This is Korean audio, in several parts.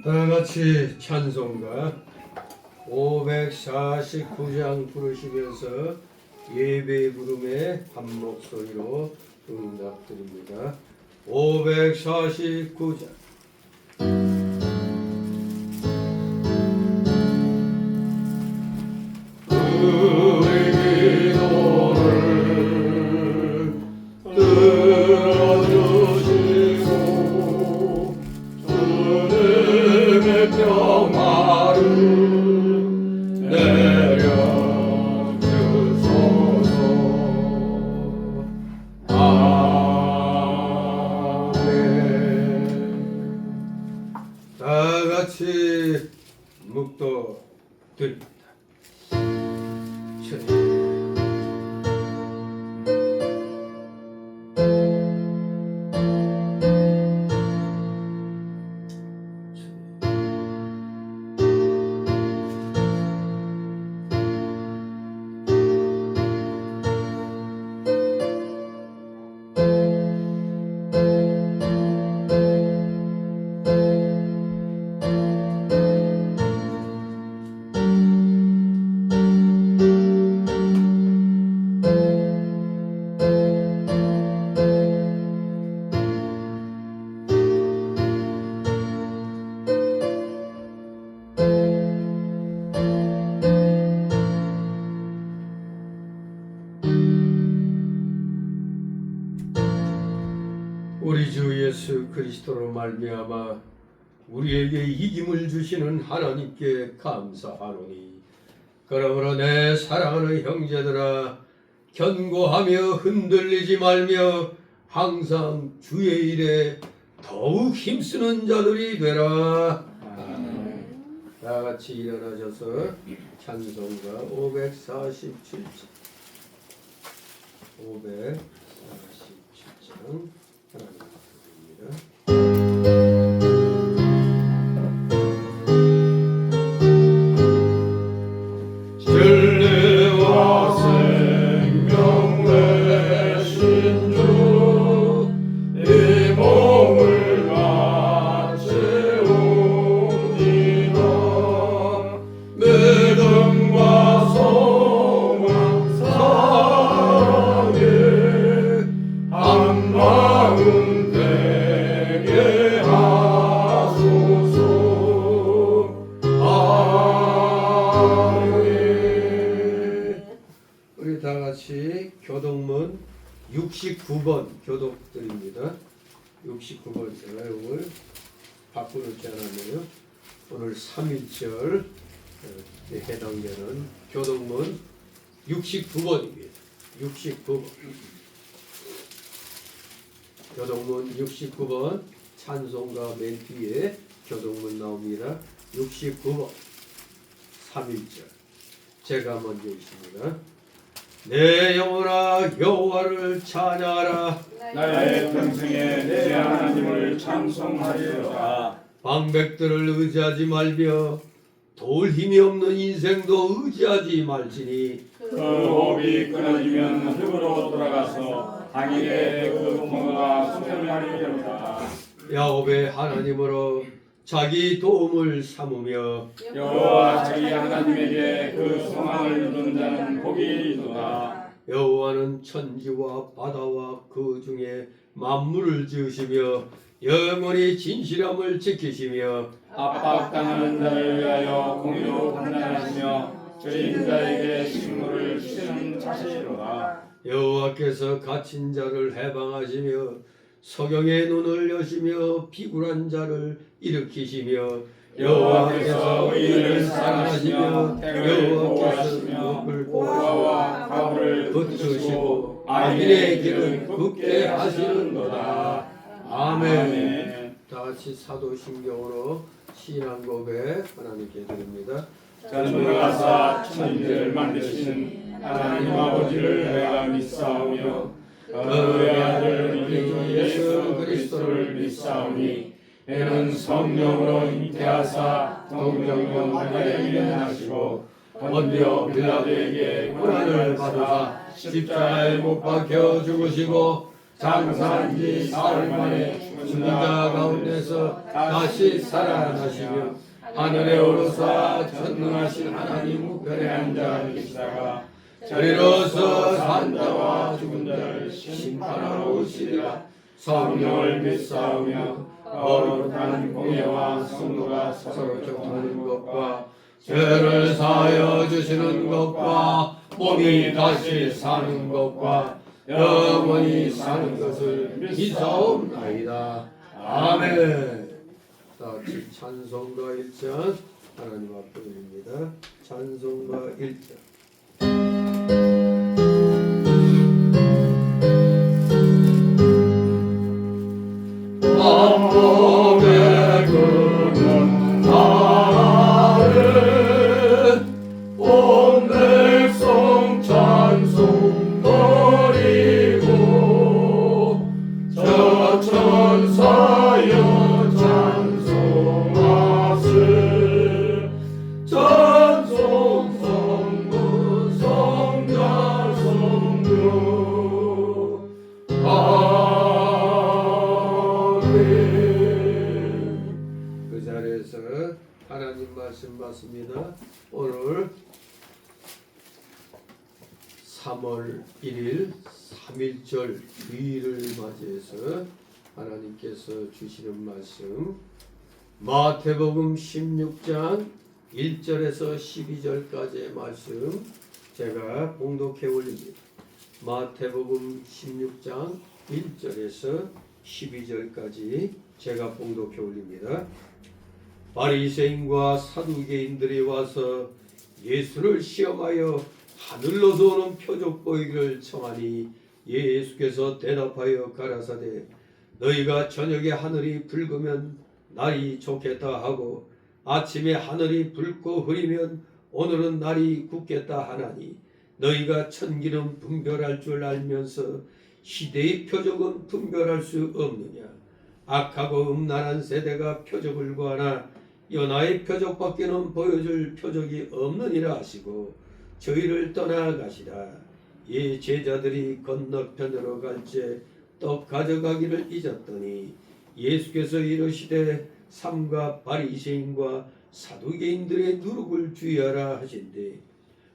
하나같이 찬송가 549장 부르시면서 예배 부름에 한 목소리로 응답드립니다. 549장 다같이 묵도드립니다. 우리 주 예수 그리스도로 말미암아 우리에게 이김을 주시는 하나님께 감사하노니, 그러므로 내 사랑하는 형제들아, 견고하며 흔들리지 말며 항상 주의 일에 더욱 힘쓰는 자들이 되라. 다 같이 일어나셔서 찬송가 547장 547장 하나님 앞에 진리와 생명 되신 주, 이 몸을 같이 옵니다. 믿음과 소망 사랑에 한 마음 되게 하소서. 우리 다 같이 교독문 69번 교독드립니다. 69번 제가 오늘 바꾸지 않았네요. 오늘 3.1절 해당되는 교독문 69번입니다. 69번 교독문 69번 찬송가 맨 뒤에 교독문 나옵니다. 69번 3.1절 제가 먼저 있습니다. 내 영혼아 여호와를 찬양하라. 나의 평생에 내 하나님을 찬송하리로다. 방백들을 의지하지 말며 도울 힘이 없는 인생도 의지하지 말지니, 그 호흡이 끊어지면 흙으로 돌아가서 당일에 그 공허가 소멸하리로다. 야곱의 하나님으로 자기 도움을 삼으며 여호와 자기 하나님에게 그 소망을 두는 자는 복이 있도다. 여호와는 천지와 바다와 그 중에 만물을 지으시며 영원히 진실함을 지키시며 압박당하는 자를 위하여 공의로 판단하시며 죄인 자에게 식물을 주시는 자시로다. 여호와께서 갇힌 자를 해방하시며 소경의 눈을 여시며 비굴한 자를 일으키시며 여호와께서 의인을 사랑하시며 여호와께서 보호하시며 욕을 보호와 가부를 붙드시고 악인의 길을 굽게 하시는도다. 아멘. 다 같이 사도신경으로 신앙 고백 하나님께 드립니다. 전능하사 천지를 만드신 하나님 아버지를 내가 믿사오며 그의 아들 우리 주 예수 그리스도를 믿사오니, 이는 성령으로 잉태하사 동정녀 마리아에게 나시고 본디오 빌라도에게 고난을 받아 십자가에 못 박혀 죽으시고 장사한 지 사흘 만에 죽은 자 가운데서 다시 살아나시며 하늘에 오르사 전능하신 하나님 우편에 앉아 계시다가 저리로서 산 자와 죽은 자를 심판하러 오시리라. 성령을 믿사오며 거룩한 공예와 성도가 서로 격하는 것과 죄를 사하여 주시는 것과 몸이 다시 사는 것과 영원히 사는 것을 믿사옵나이다. 아멘. 다 같이 찬송가 1장 하나님 앞에 드립니다. 찬송가 1장. 만복의 그는 나를 온 백성 찬송 드리고 저 천사여 찬송하세 찬송 성부 성자 성령 그 자리에서 하나님 말씀 받습니다. 오늘 3월 1일 3.1절 주일을 맞이해서 하나님께서 주시는 말씀 마태복음 16장 1절에서 12절까지의 말씀 제가 봉독해 올립니다. 마태복음 16장 1절에서 12절까지 제가 봉독해 올립니다. 바리새인과 사두개인들이 와서 예수를 시험하여 하늘로서 오는 표적 보이기를 청하니 예수께서 대답하여 가라사대 너희가 저녁에 하늘이 붉으면 날이 좋겠다 하고 아침에 하늘이 붉고 흐리면 오늘은 날이 굳겠다 하나니 너희가 천기는 분별할 줄 알면서 시대의 표적은 분별할 수 없느냐. 악하고 음란한 세대가 표적을 구하나 연하의 표적밖에는 보여줄 표적이 없느니라 하시고 저희를 떠나가시라. 이 제자들이 건너편으로 갈새 떡 가져가기를 잊었더니 예수께서 이르시되 삼가 바리새인과 사두개인들의 누룩을 주의하라 하신대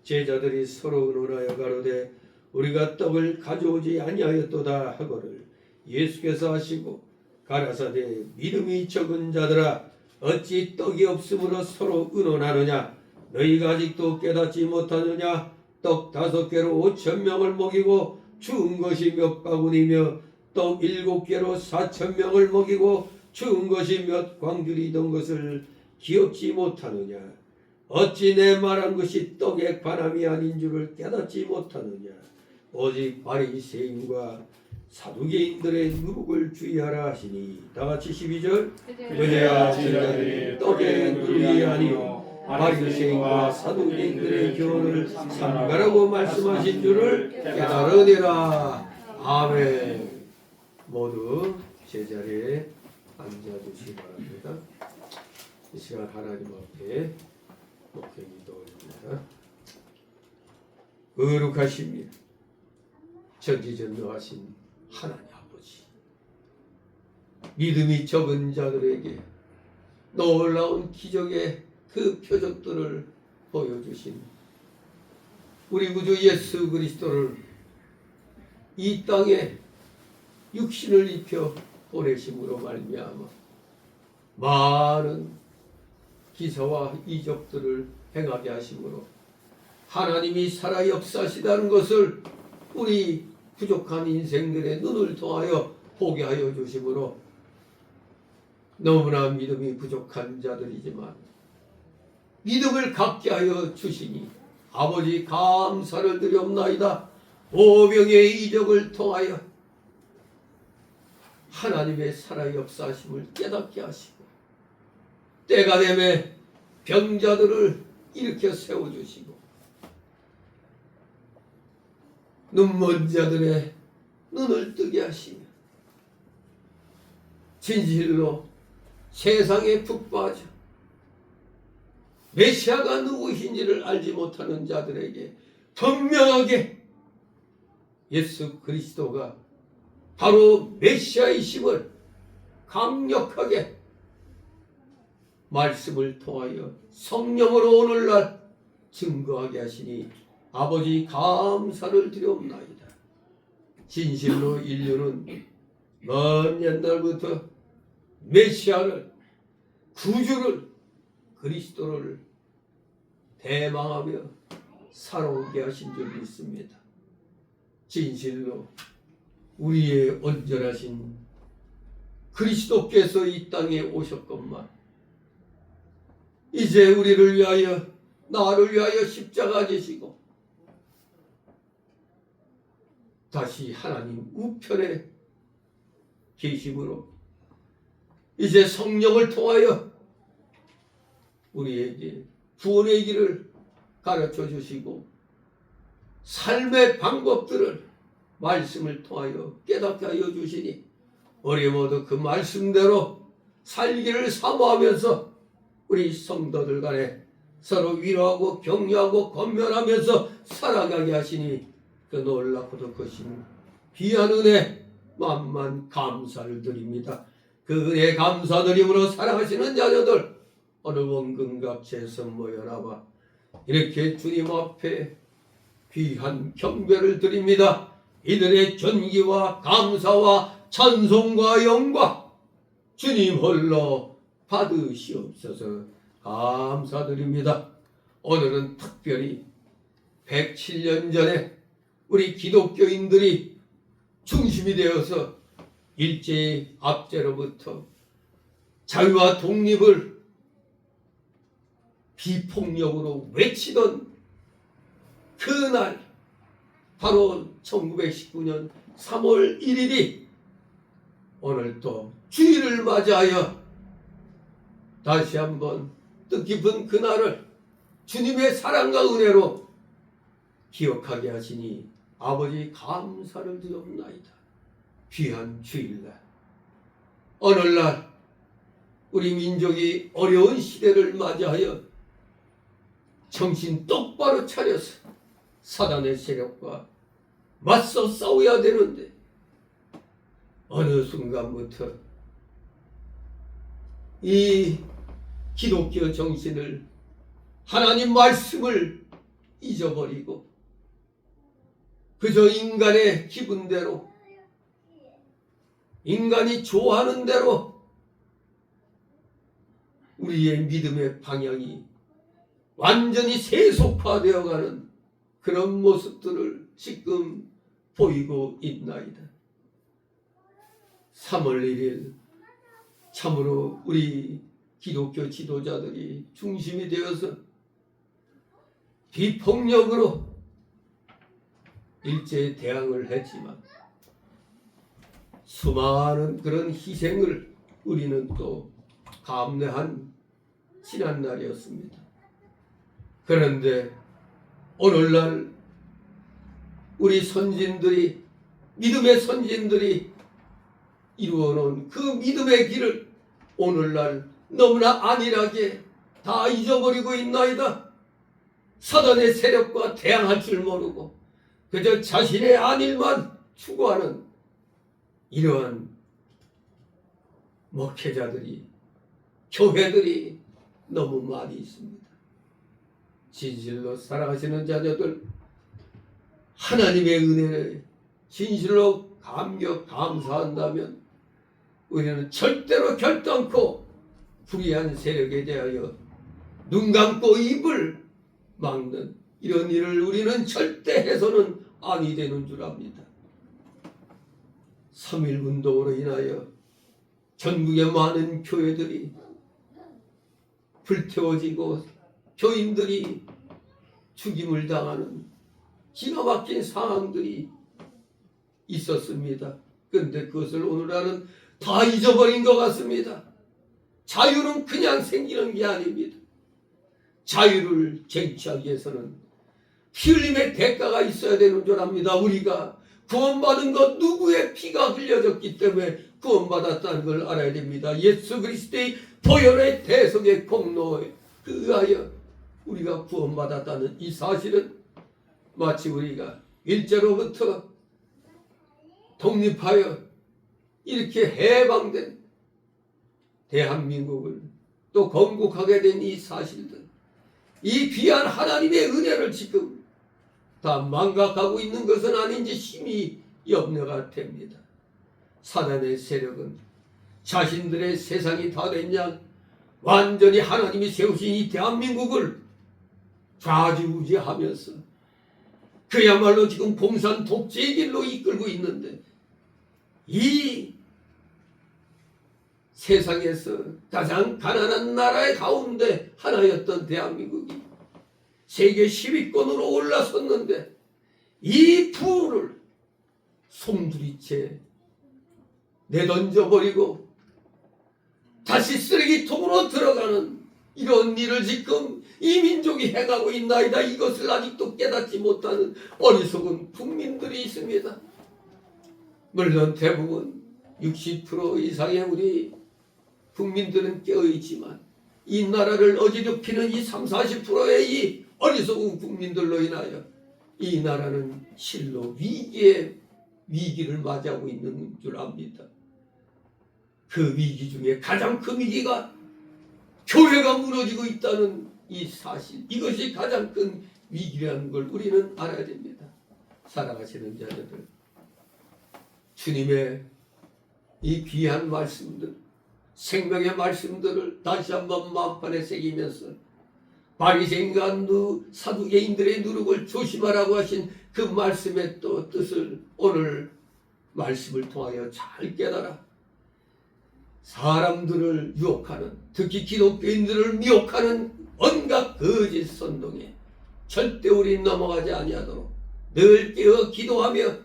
제자들이 서로 의논하여 가로되 우리가 떡을 가져오지 아니하였도다 하거늘 예수께서 하시고 가라사대 믿음이 적은 자들아 어찌 떡이 없으므로 서로 의논하느냐 너희가 아직도 깨닫지 못하느냐 떡 5개로 5,000명을 먹이고 주은 것이 몇 바구니며 떡 7개로 4,000명을 먹이고 주은 것이 몇 광줄이던 것을 기억지 못하느냐 어찌 내 말한 것이 떡에 관함이 아닌 줄을 깨닫지 못하느냐 오직 바리새인과 사두개인들의 누룩을 주의하라 하시니 다같이 12절 그제야 제자들이 떡의 누룩이 아니요 바리새인과 사두개인들의 교훈을 삼가라고 말씀하신 줄을 깨달으니라. 아멘. 모두 제자리에 앉아주시기 바랍니다. 이 시간 하나님 앞에 목회 기도입니다. 거룩하십니다. 전지전능하신 하나님 아버지, 믿음이 적은 자들에게 놀라운 기적의 그 표적들을 보여주신 우리 구주 예수 그리스도를 이 땅에 육신을 입혀 보내심으로 말미암아 많은 기사와 이적들을 행하게 하심으로 하나님이 살아 역사하시다는 것을 우리 부족한 인생들의 눈을 통하여 보게 하여 주심으로 너무나 믿음이 부족한 자들이지만 믿음을 갖게 하여 주시니 아버지 감사를 드리옵나이다. 오병의 이적을 통하여 하나님의 살아 역사하심을 깨닫게 하시고 때가 되매 병자들을 일으켜 세워주시고 눈먼 자들의 눈을 뜨게 하시며 진실로 세상에 푹 빠져 메시아가 누구신지를 알지 못하는 자들에게 분명하게 예수 그리스도가 바로 메시아이심을 강력하게 말씀을 통하여 성령으로 오늘날 증거하게 하시니 아버지 감사를 드리옵나이다. 진실로 인류는 먼 옛날부터 메시아를, 구주를, 그리스도를 대망하며 살아오게 하신 줄 믿습니다. 진실로 우리의 온전하신 그리스도께서 이 땅에 오셨건만 이제 우리를 위하여, 나를 위하여 십자가 지시고 다시 하나님 우편에 계심으로 이제 성령을 통하여 우리에게 구원의 길을 가르쳐 주시고 삶의 방법들을 말씀을 통하여 깨닫게 하여 주시니 우리 모두 그 말씀대로 살기를 사모하면서 우리 성도들 간에 서로 위로하고 격려하고 권면하면서 살아가게 하시니 그 놀랍고도 크신 귀한 은혜 만만 감사를 드립니다. 그 은혜 감사드림으로 살아가시는 자녀들 어느 원근각지에서 모여나와 이렇게 주님 앞에 귀한 경배를 드립니다. 이들의 존귀와 감사와 찬송과 영광 주님 홀로 받으시옵소서. 감사드립니다. 오늘은 특별히 107년 전에 우리 기독교인들이 중심이 되어서 일제의 압제로부터 자유와 독립을 비폭력으로 외치던 그날 바로 1919년 3월 1일이 오늘 또 주일을 맞이하여 다시 한번 뜻깊은 그날을 주님의 사랑과 은혜로 기억하게 하시니 아버지 감사를 드리옵나이다. 귀한 주일날 오늘날 우리 민족이 어려운 시대를 맞이하여 정신 똑바로 차려서 사단의 세력과 맞서 싸워야 되는데 어느 순간부터 이 기독교 정신을, 하나님 말씀을 잊어버리고 그저 인간의 기분대로, 인간이 좋아하는 대로 우리의 믿음의 방향이 완전히 세속화되어가는 그런 모습들을 지금 보이고 있나이다. 3월 1일 참으로 우리 기독교 지도자들이 중심이 되어서 비폭력으로 일제에 대항을 했지만 수많은 그런 희생을 우리는 또 감내한 지난날이었습니다. 그런데 오늘날 우리 선진들이, 믿음의 선진들이 이루어놓은 그 믿음의 길을 오늘날 너무나 안일하게 다 잊어버리고 있나이다. 사단의 세력과 대항할 줄 모르고 그저 자신의 안일만 추구하는 이러한 목회자들이, 교회들이 너무 많이 있습니다. 진실로 살아가시는 자녀들, 하나님의 은혜를 진실로 감격 감사한다면 우리는 절대로 결단코 불의한 세력에 대하여 눈 감고 입을 막는 이런 일을 우리는 절대 해서는 아니 되는 줄 압니다. 3.1운동으로 인하여 전국의 많은 교회들이 불태워지고 교인들이 죽임을 당하는 기가 막힌 상황들이 있었습니다. 그런데 그것을 오늘날은 다 잊어버린 것 같습니다. 자유는 그냥 생기는 게 아닙니다. 자유를 쟁취하기 위해서는 피 흘림의 대가가 있어야 되는 줄 압니다. 우리가 구원받은 것 누구의 피가 흘려졌기 때문에 구원받았다는 걸 알아야 됩니다. 예수 그리스도의 보혈의 대속의 공로에 의하여 우리가 구원받았다는 이 사실은 마치 우리가 일제로부터 독립하여 이렇게 해방된 대한민국을 또 건국하게 된 이 사실들, 이 귀한 하나님의 은혜를 지금 다 망각하고 있는 것은 아닌지 심히 염려가 됩니다. 사단의 세력은 자신들의 세상이 다 된 양 완전히 하나님이 세우신 이 대한민국을 좌지우지하면서 그야말로 지금 공산 독재의 길로 이끌고 있는데, 이 세상에서 가장 가난한 나라의 가운데 하나였던 대한민국이 세계 10위권으로 올라섰는데, 이 부를 송두리째 내던져버리고 다시 쓰레기통으로 들어가는 이런 일을 지금 이 민족이 행하고 있나이다. 이것을 아직도 깨닫지 못하는 어리석은 국민들이 있습니다. 물론 대부분 60% 이상의 우리 국민들은 깨어있지만 이 나라를 어지럽히는 이 30~40%의 이 어리석은 국민들로 인하여 이 나라는 실로 위기를 맞이하고 있는 줄 압니다. 그 위기 중에 가장 큰 위기가 교회가 무너지고 있다는 이 사실, 이것이 가장 큰 위기라는 걸 우리는 알아야 됩니다. 살아가시는 자녀들, 주님의 이 귀한 말씀들, 생명의 말씀들을 다시 한번 마음판에 새기면서 바리새인과 사두개인들의 누룩을 조심하라고 하신 그 말씀의 또 뜻을 오늘 말씀을 통하여 잘 깨달아 사람들을 유혹하는, 특히 기독교인들을 미혹하는 온갖 거짓 선동에 절대 우리 넘어가지 아니하도록 늘 깨어 기도하며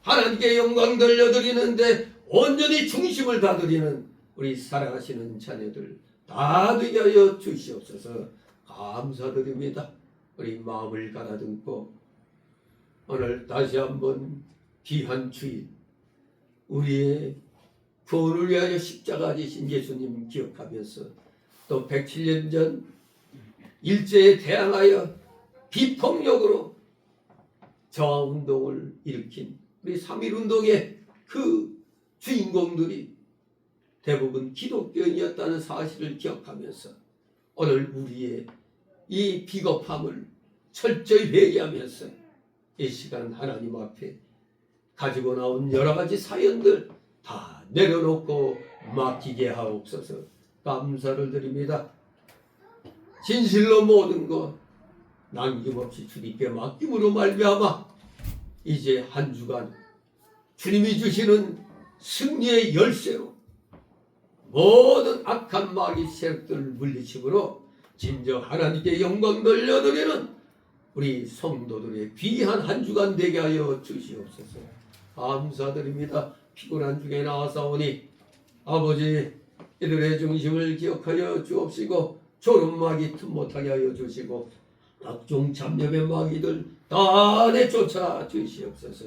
하나님께 영광 돌려드리는데 온전히 중심을 다드리는 우리 살아가시는 자녀들 다 되게 하여 주시옵소서. 감사드립니다. 우리 마음을 가다듬고 오늘 다시 한번 귀한 주일, 우리의 구원을 위하여 십자가 지신 예수님 기억하면서 또 107년 전 일제에 대항하여 비폭력으로 저항운동을 일으킨 우리 3.1운동의 그 주인공들이 대부분 기독교인이었다는 사실을 기억하면서 오늘 우리의 이 비겁함을 철저히 회개하면서 이 시간 하나님 앞에 가지고 나온 여러 가지 사연들 다 내려놓고 맡기게 하옵소서. 감사를 드립니다. 진실로 모든 것 남김없이 주님께 맡김으로 말미암아 이제 한 주간 주님이 주시는 승리의 열쇠로 모든 악한 마귀 세력들을 물리침으로 진정 하나님께 영광 돌려드리는 우리 성도들의 귀한 한 주간 되게 하여 주시옵소서. 감사드립니다. 피곤한 중에 나와사오니 아버지 이들의 중심을 기억하여 주옵시고 졸음마귀 틈 못하게 하여 주시고 각종 잡념의 마귀들 다 내쫓아 주시옵소서.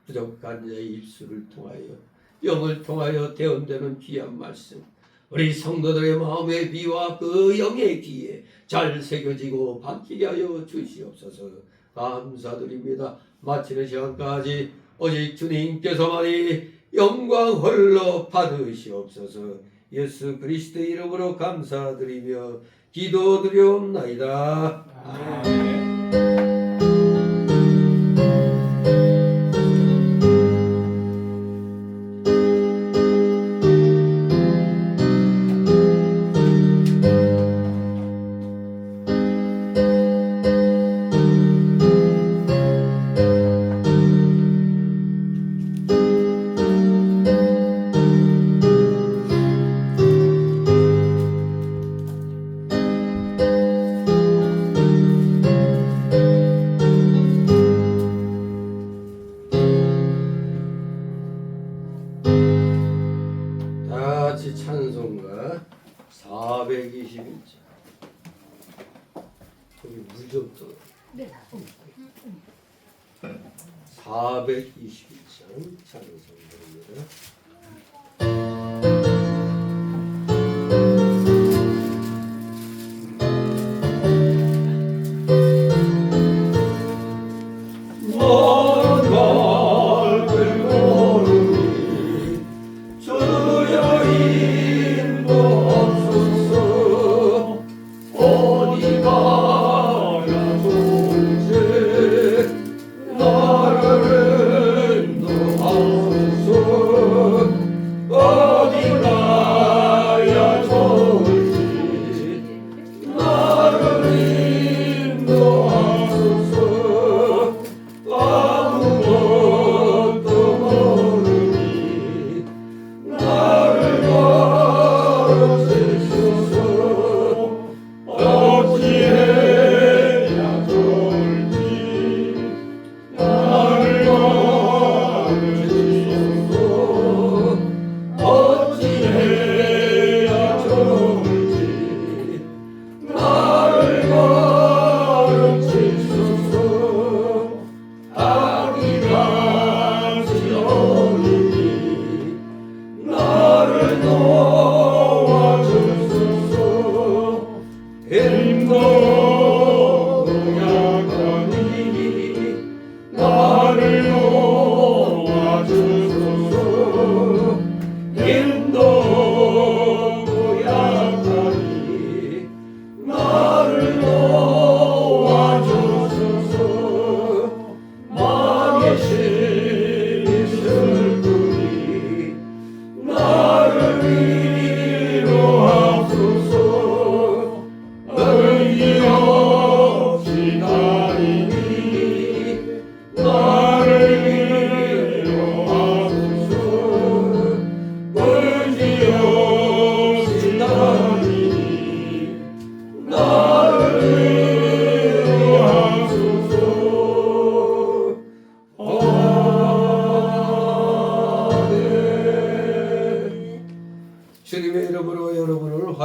부족한 자의 입술을 통하여 영을 통하여 대언되는 귀한 말씀, 우리 성도들의 마음의 귀와 그 영의 귀에 잘 새겨지고 박히게 하여 주시옵소서. 감사드립니다. 마치는 시간까지 오직 주님께서만이 영광 홀로 받으시옵소서. 예수 그리스도 이름으로 감사드리며 기도드리옵나이다. 아멘. 찬송가 421장. 거기 무좀더 421장 찬송가입니다.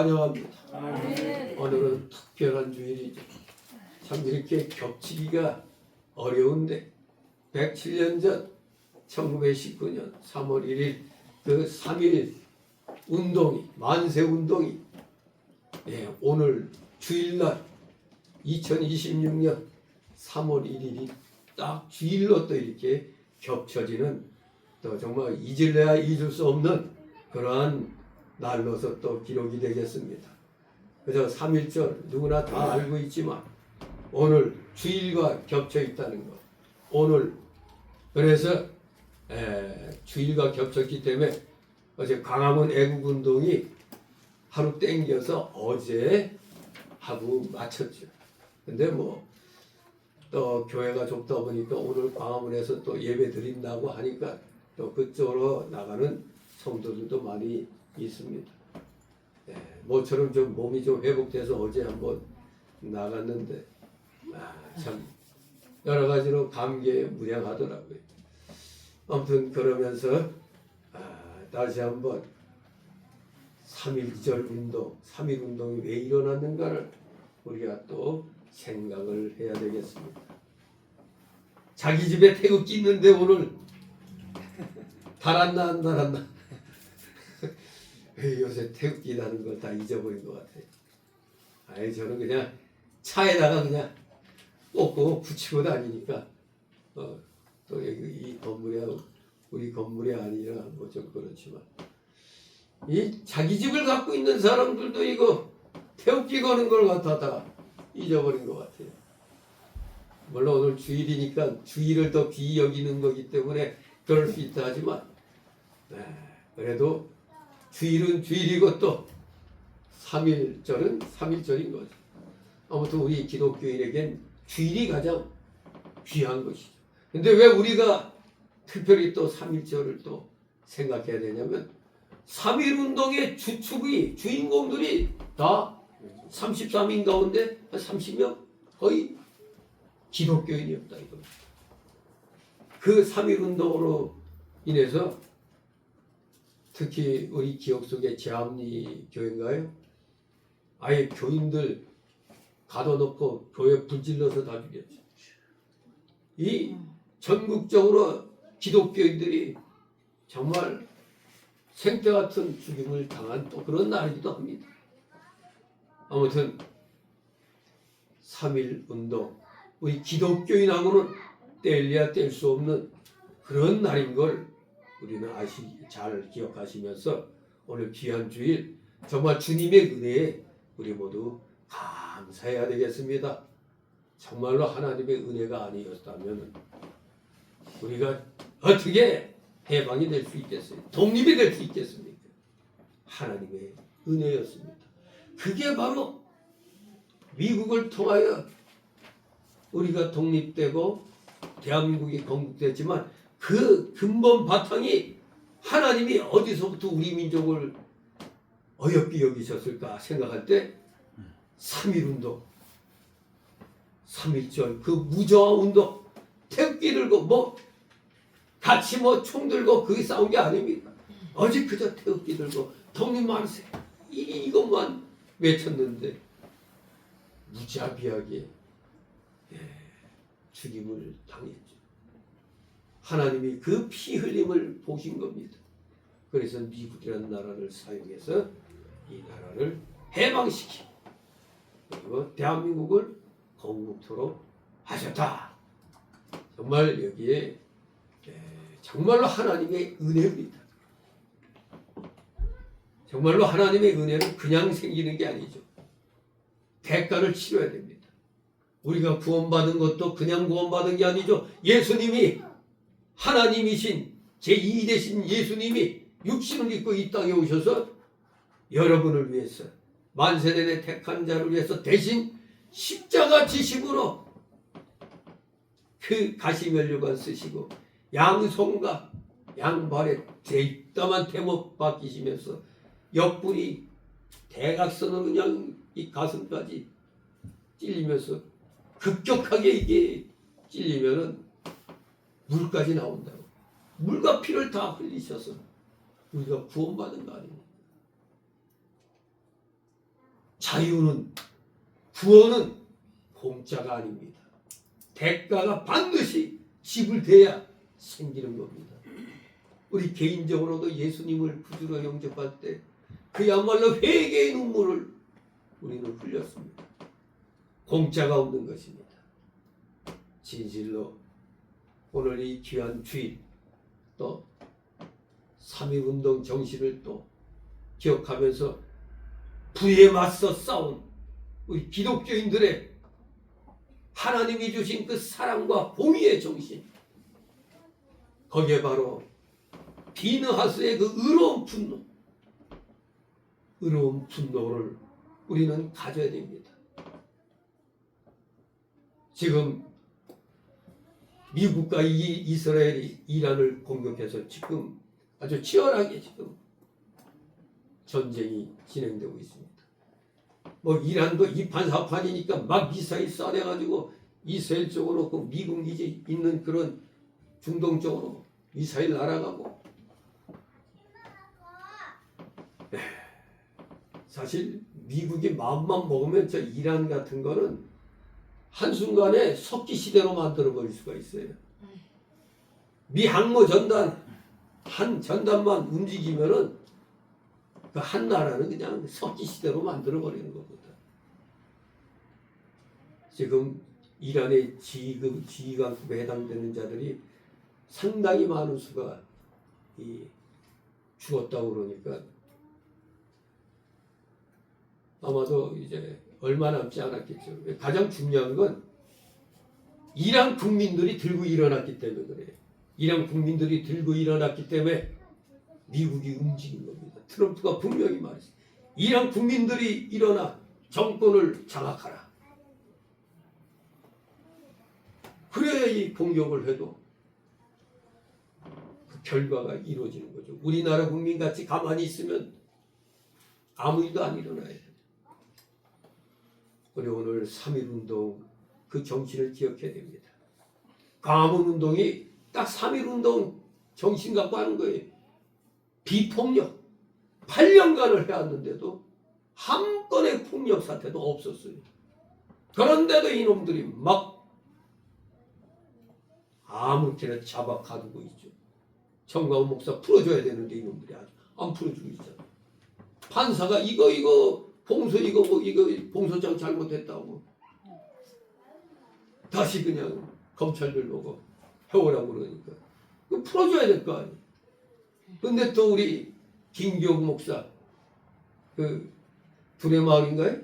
환영합니다. 아멘. 오늘은 특별한 주일이죠. 참 이렇게 겹치기가 어려운데 107년 전 1919년 3월 1일 그 3.1 운동이 만세 운동이 오늘 주일날 2026년 3월 1일이 딱 주일로 또 이렇게 겹쳐지는 또 정말 잊을래야 잊을 수 없는 그러한 날로서 또 기록이 되겠습니다. 그래서 3.1절 누구나 다 알고 있지만 오늘 주일과 겹쳐 있다는 것. 오늘 그래서 주일과 겹쳤기 때문에 어제 광화문 애국운동이 하루 땡겨서 어제 하고 마쳤죠. 근데 뭐 또 교회가 좁다 보니까 오늘 광화문에서 또 예배 드린다고 하니까 또 그쪽으로 나가는 성도들도 많이 있습니다. 모처럼 좀 몸이 좀 회복돼서 어제 한번 나갔는데 참 여러 가지로 감개에 무량하더라고요. 아무튼 그러면서 다시 한번 3.1절 운동, 3.1 운동이 왜 일어났는가를 우리가 또 생각을 해야 되겠습니다. 자기 집에 태극기 있는데 오늘 달았나 안 달았나? 요새 태극기라는 걸 다 잊어버린 것 같아요. 아니 저는 그냥 차에다가 그냥 꽂고 붙이고 다니니까 또 여기 이 건물이 우리 건물이 아니라 뭐 좀 그렇지만 이 자기 집을 갖고 있는 사람들도 이거 태극기 거는 걸 갖다 다 잊어버린 것 같아요. 물론 오늘 주일이니까 주일을 더 귀히 여기는 거기 때문에 그럴 수 있다 하지만 그래도 주일은 주일이고 또 3.1절은 3.1절인 거죠. 아무튼 우리 기독교인에겐 주일이 가장 귀한 것이죠. 근데 왜 우리가 특별히 또 3.1절을 또 생각해야 되냐면 3.1 운동의 주축이 주인공들이 다 33인 가운데 한 30명 거의 기독교인이었다 이겁니다. 그 3.1 운동으로 인해서 특히 우리 기억 속에 제암리 교회인가요? 아예 교인들 가둬놓고 교회 불질러서 다 죽였죠. 이 전국적으로 기독교인들이 정말 생태 같은 죽임을 당한 또 그런 날이기도 합니다. 아무튼 3.1 운동 우리 기독교인하고는 뗄래야 뗄 수 없는 그런 날인 걸 우리는 잘 기억하시면서 오늘 귀한 주일 정말 주님의 은혜에 우리 모두 감사해야 되겠습니다. 정말로 하나님의 은혜가 아니었다면 우리가 어떻게 해방이 될 수 있겠어요? 독립이 될 수 있겠습니까? 하나님의 은혜였습니다. 그게 바로 미국을 통하여 우리가 독립되고 대한민국이 건국됐지만 그 근본 바탕이 하나님이 어디서부터 우리 민족을 어렵게 여기셨을까 생각할 때 3.1 운동, 3.1절 그 무저항 운동, 태극기 들고 같이 총 들고 그게 싸운 게 아닙니다. 어제 그저 태극기 들고 독립만세 이것만 외쳤는데 무자비하게 죽임을 당했죠. 하나님이 그 피 흘림을 보신 겁니다. 그래서 미국이라는 나라를 사용해서 이 나라를 해방시키고 그리고 대한민국을 건국토록 하셨다. 정말 여기에 정말로 하나님의 은혜입니다. 정말로 하나님의 은혜는 그냥 생기는 게 아니죠. 대가를 치러야 됩니다. 우리가 구원받은 것도 그냥 구원받은 게 아니죠. 예수님이 하나님이신 제2 되신 예수님이 육신을 입고 이 땅에 오셔서 여러분을 위해서 만세전에 택한 자를 위해서 대신 십자가 지심으로 그 가시면류관 쓰시고 양손과 양발에 대담한 대목 박히시면서 옆구리 대각선으로 그냥 이 가슴까지 찔리면서 급격하게 이게 찔리면은 물까지 나온다고. 물과 피를 다 흘리셔서 우리가 구원받은 거 아닙니까? 자유는, 구원은 공짜가 아닙니다. 대가가 반드시 지불돼야 생기는 겁니다. 우리 개인적으로도 예수님을 구주로 영접할 때 그야말로 회개의 눈물을 우리는 흘렸습니다. 공짜가 없는 것입니다. 진실로 오늘 이 귀한 주일, 또 3.1운동 정신을 또 기억하면서 부에 맞서 싸운 우리 기독교인들의 하나님이 주신 그 사랑과 공의의 정신, 거기에 바로 비느하스의 그 의로운 분노를 우리는 가져야 됩니다. 지금 미국과 이스라엘이 이란을 공격해서 지금 아주 치열하게 지금 전쟁이 진행되고 있습니다. 뭐 이란도 이판사판이니까 막 미사일 쏴대가지고 이스라엘 쪽으로 그 미국 기지 있는 그런 중동 쪽으로 미사일 날아가고. 사실 미국이 마음만 먹으면 저 이란 같은 거는 한순간에 석기 시대로 만들어 버릴 수가 있어요. 미 항모 전단 한 전단만 움직이면은 그 한 나라는 그냥 석기 시대로 만들어 버리는 거거든. 지금 이란의 지휘관급에 해당되는 자들이 상당히 많은 수가 죽었다고 그러니까 아마도 이제 얼마 남지 않았겠죠. 가장 중요한 건 이란 국민들이 들고 일어났기 때문에 그래요. 이란 국민들이 들고 일어났기 때문에 미국이 움직인 겁니다. 트럼프가 분명히 말했어요. 이란 국민들이 일어나 정권을 장악하라. 그래야 이 공격을 해도 그 결과가 이루어지는 거죠. 우리나라 국민같이 가만히 있으면 아무 일도 안 일어나야 돼요. 우리 오늘 3.1운동 그 정신을 기억해야 됩니다. 광화문운동이 딱 3.1운동 정신 갖고 하는 거예요. 비폭력 8년간을 해왔는데도 한 건의 폭력 사태도 없었어요. 그런데도 이놈들이 막 아무렇게나 잡아 가두고 있죠. 정광훈 목사 풀어줘야 되는데 이놈들이 아주 안 풀어주고 있잖아. 판사가 이거 봉소장 잘못했다고 다시 그냥 검찰들 보고 해오라고 그러니까 그 풀어줘야 될 거 아니에요. 근데 또 우리 김기용 목사 그 두레마을인가요?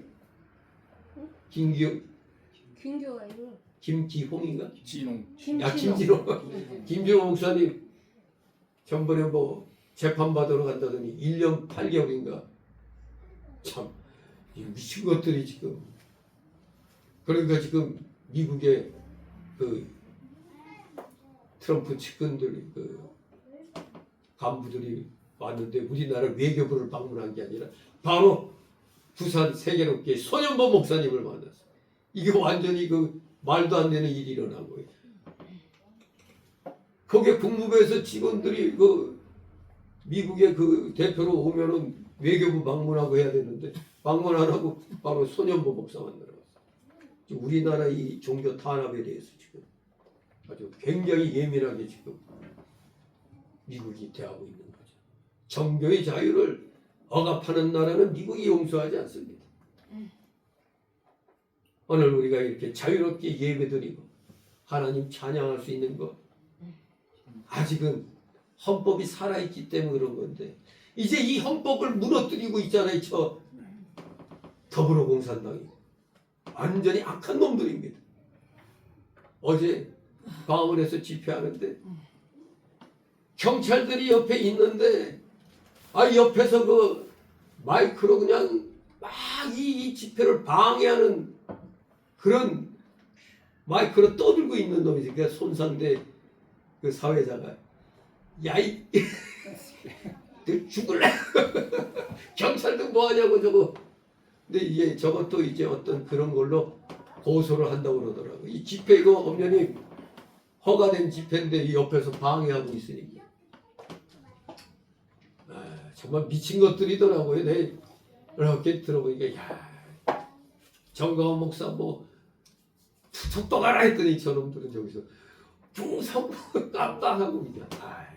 김기호가 아니고 김기홍인가? 진홍. 김진호 목사님 전번에 뭐 재판 받으러 간다더니 1년 8개월인가 참 미친 것들이 지금. 그러니까 지금 미국의 그 트럼프 측근들 그 간부들이 왔는데 우리나라 외교부를 방문한 게 아니라 바로 부산 세계롭게 손현보 목사님을 만났어. 이게 완전히 그 말도 안 되는 일이 일어난 거예요. 거기에 국무부에서 직원들이 그 미국의 그 대표로 오면은 외교부 방문하고 해야 되는데 방문 안 하고 바로 손현보 목사 만나러 갔어. 우리나라 이 종교 탄압에 대해서 지금 아주 굉장히 예민하게 지금 미국이 대하고 있는 거죠. 종교의 자유를 억압하는 나라는 미국이 용서하지 않습니다. 오늘 우리가 이렇게 자유롭게 예배드리고 하나님 찬양할 수 있는 것 아직은 헌법이 살아있기 때문에 그런 건데 이제 이 헌법을 무너뜨리고 있잖아요. 저 더불어공산당이 완전히 악한 놈들입니다. 어제 광화문에서 집회하는데 경찰들이 옆에 있는데 옆에서 그 마이크로 그냥 막 이 집회를 방해하는 그런 마이크로 떠들고 있는 놈이지. 그 손상대 그 사회자가 야이 죽을래 경찰도 뭐하냐고 저거. 근데 이게 저것도 이제 어떤 그런 걸로 고소를 한다고 그러더라고. 이 집회 이거 엄연히 허가된 집회인데 이 옆에서 방해하고 있으니까 정말 미친 것들이더라고요. 내 이렇게 들어보니까 야 정광훈 목사 뭐 툭툭 떠가라 했더니 저놈들은 저기서 중성부 깜빡하고 그냥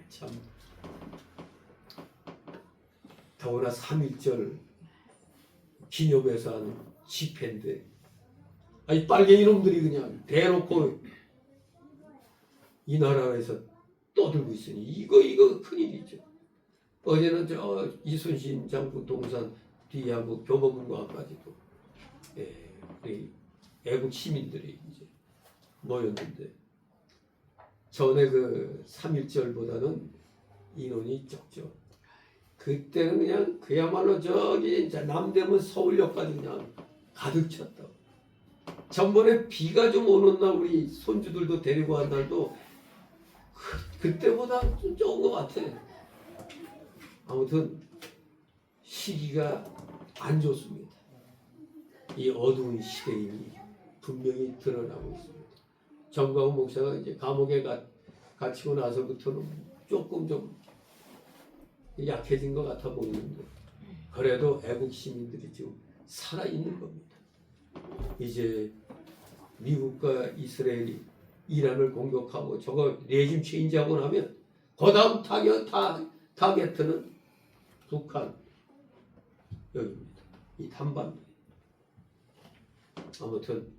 참. 더구나 3.1절 기념해서 하는 집회인데 아니 빨갱이 놈들이 그냥 대놓고 이 나라에서 떠들고 있으니 이거 큰일이죠. 어제는 저 이순신 장군 동산 뒤하고 교보문고까지도 애국 시민들이 이제 모였는데 전에 그 3.1절보다는 인원이 적죠. 그때는 그냥 그야말로 저기 이제 남대문 서울역까지 그냥 가득 찼다. 전번에 비가 좀 오는 날 우리 손주들도 데리고 간 날도 그때보다 좀 적은 것 같아. 아무튼 시기가 안 좋습니다. 이 어두운 시대임이 분명히 드러나고 있습니다. 정광훈 목사가 이제 감옥에 갇히고 나서부터는 조금 좀 약해진 것 같아 보이는데 그래도 애국 시민들이 지금 살아있는 겁니다. 이제 미국과 이스라엘이 이란을 공격하고 저거 레짐 체인지하고 나면 그 다음 타겟트는 북한 여기입니다. 이 한반도. 아무튼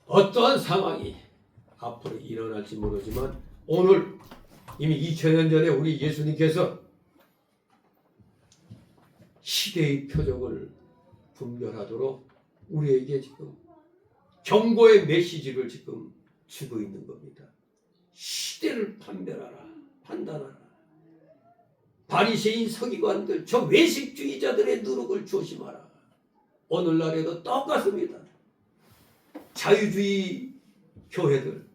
어떠한 상황이 앞으로 일어날지 모르지만 오늘 이미 2000년 전에 우리 예수님께서 시대의 표적을 분별하도록 우리에게 지금 경고의 메시지를 지금 주고 있는 겁니다. 시대를 판단하라. 바리새인 서기관들, 저 외식주의자들의 누룩을 조심하라. 오늘날에도 똑같습니다. 자유주의 교회들,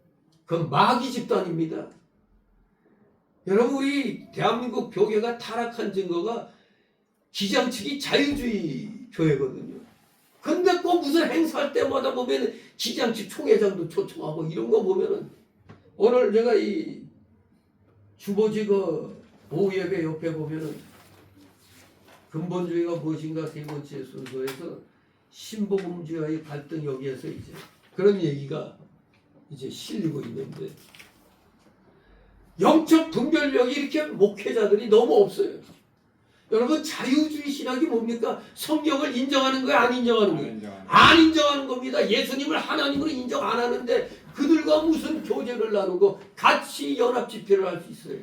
그 마귀 집단입니다. 여러분 우리 대한민국 교회가 타락한 증거가 기장측이 자유주의 교회거든요. 근데 꼭 무슨 행사할 때마다 보면 기장측 총회장도 초청하고 이런 거 보면은 오늘 제가 이 주보지 그 오후 예배 옆에 보면은 근본주의가 무엇인가 세 번째 순서에서 신복음주의와의 갈등 여기에서 이제 그런 얘기가 이제 실리고 있는데 영적 분별력이 이렇게 목회자들이 너무 없어요. 여러분 자유주의 신학이 뭡니까? 성경을 인정하는 거야, 안 인정하는 거야? 안 인정하는 겁니다. 예수님을 하나님으로 인정 안 하는데 그들과 무슨 교제를 나누고 같이 연합 집회를 할 수 있어요.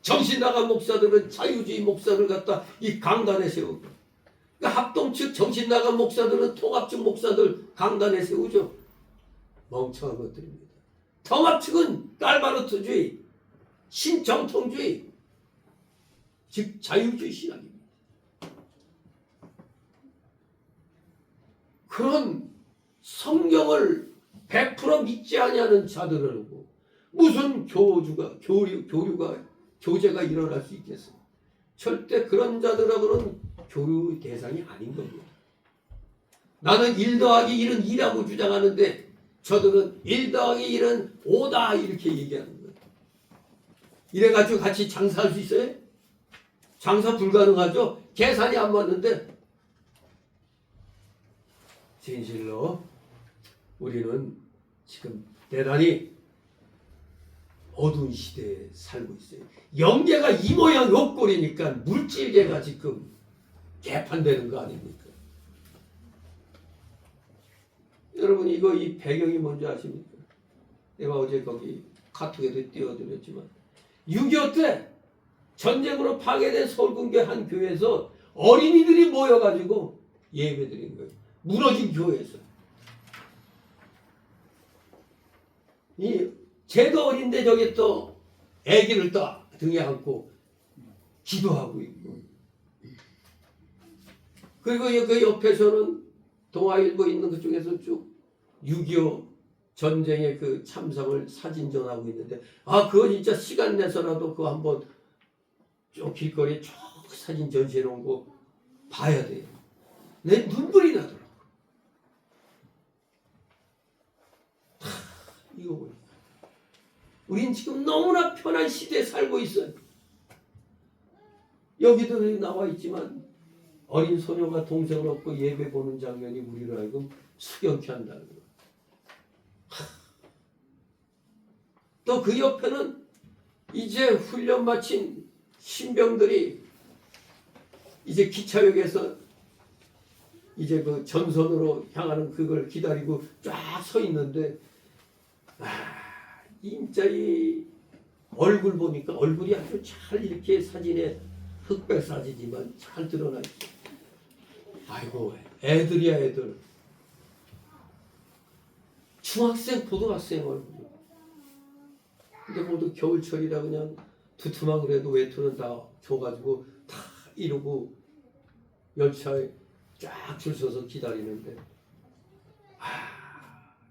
정신 나간 목사들은 자유주의 목사를 갖다 이 강단에 세우고 그러니까 합동 측 정신 나간 목사들은 통합 측 목사들 강단에 세우죠. 멍청한 것들입니다. 통합 측은 깔바르트주의, 신정통주의, 즉 자유주의 신학입니다. 그런 성경을 100% 믿지 아니하는 자들하고 무슨 교제가 일어날 수 있겠어요? 절대 그런 자들하고는 교류 대상이 아닌 겁니다. 나는 1 더하기 1은 2라고 주장하는데 저들은 1 더하기 1은 5다 이렇게 얘기하는 거예요. 이래가지고 같이 장사할 수 있어요? 장사 불가능하죠? 계산이 안 맞는데 진실로 우리는 지금 대단히 어두운 시대에 살고 있어요. 영계가 이 모양 요 꼴이니까 물질계가 지금 개판되는 거 아닙니까? 여러분 이거 이 배경이 뭔지 아십니까? 내가 어제 거기 카톡에도 띄워드렸지만 6.25 때 전쟁으로 파괴된 서울근교 한 교회에서 어린이들이 모여가지고 예배드린 거예요. 무너진 교회에서. 이 쟤도 어린데 저기 또 애기를 또 등에 안고 기도하고 있고 그리고 그 옆에서는 동아일보 있는 그쪽에서 쭉 6.25 전쟁의 그 참상을 사진 전하고 있는데 그거 진짜 시간 내서라도 그거 한번 쭉 길거리에 쭉 사진 전시해 놓은 거 봐야 돼요. 내 눈물이 나더라고. 이거 보니까 우린 지금 너무나 편한 시대에 살고 있어요. 여기도 나와 있지만 어린 소녀가 동생을 업고 예배 보는 장면이 우리로 하여금 수경케 한다는 거예요. 또 그 옆에는 이제 훈련 마친 신병들이 이제 기차역에서 이제 그 전선으로 향하는 그걸 기다리고 쫙 서 있는데, 진짜 이 얼굴 보니까 얼굴이 아주 잘 이렇게 사진에 흑백 사진이지만 잘 드러나 있어. 아이고, 애들이야, 애들. 중학생, 고등학생 얼굴. 근데 모두 겨울철이라 그냥 두툼한 그래도 외투는 다 줘가지고 다 이러고 열차에 쫙 줄 서서 기다리는데,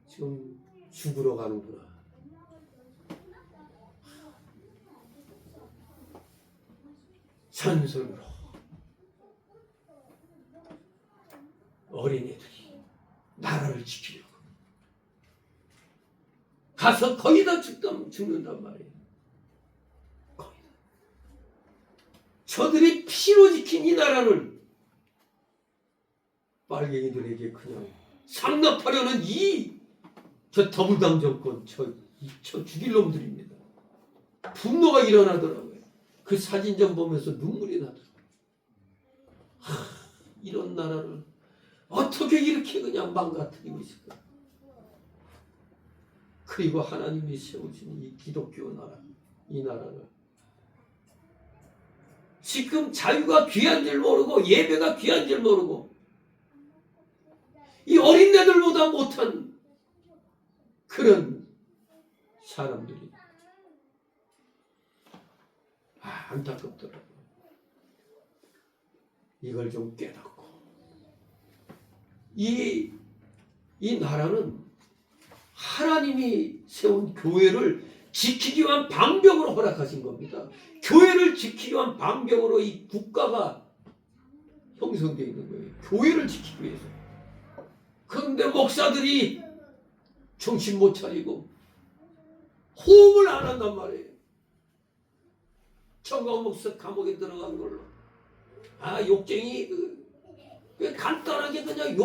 지금 죽으러 가는구나. 산설로 어린애들이 나라를 지키려고 가서 거의 다 죽는단 말이에요. 거의 다. 저들이 피로 지킨 이 나라를 빨갱이들에게 그냥 상납하려는 저 더불당 정권, 저 죽일 놈들입니다. 분노가 일어나더라고요. 그 사진 좀 보면서 눈물이 나더라고요. 이런 나라를 어떻게 이렇게 그냥 망가뜨리고 있을까? 그리고 하나님이 세우신 이 기독교 나라, 이 나라를 지금 자유가 귀한 줄 모르고 예배가 귀한 줄 모르고 이 어린애들보다 못한 그런 사람들이 안타깝더라고요. 이걸 좀 깨닫고 이 나라는 하나님이 세운 교회를 지키기 위한 방벽으로 허락하신 겁니다. 교회를 지키기 위한 방벽으로 이 국가가 형성되어 있는 거예요. 교회를 지키기 위해서. 그런데 목사들이 정신 못 차리고 호흡을 안 한단 말이에요. 청강 목사 감옥에 들어간 걸로. 욕쟁이 간단하게 그냥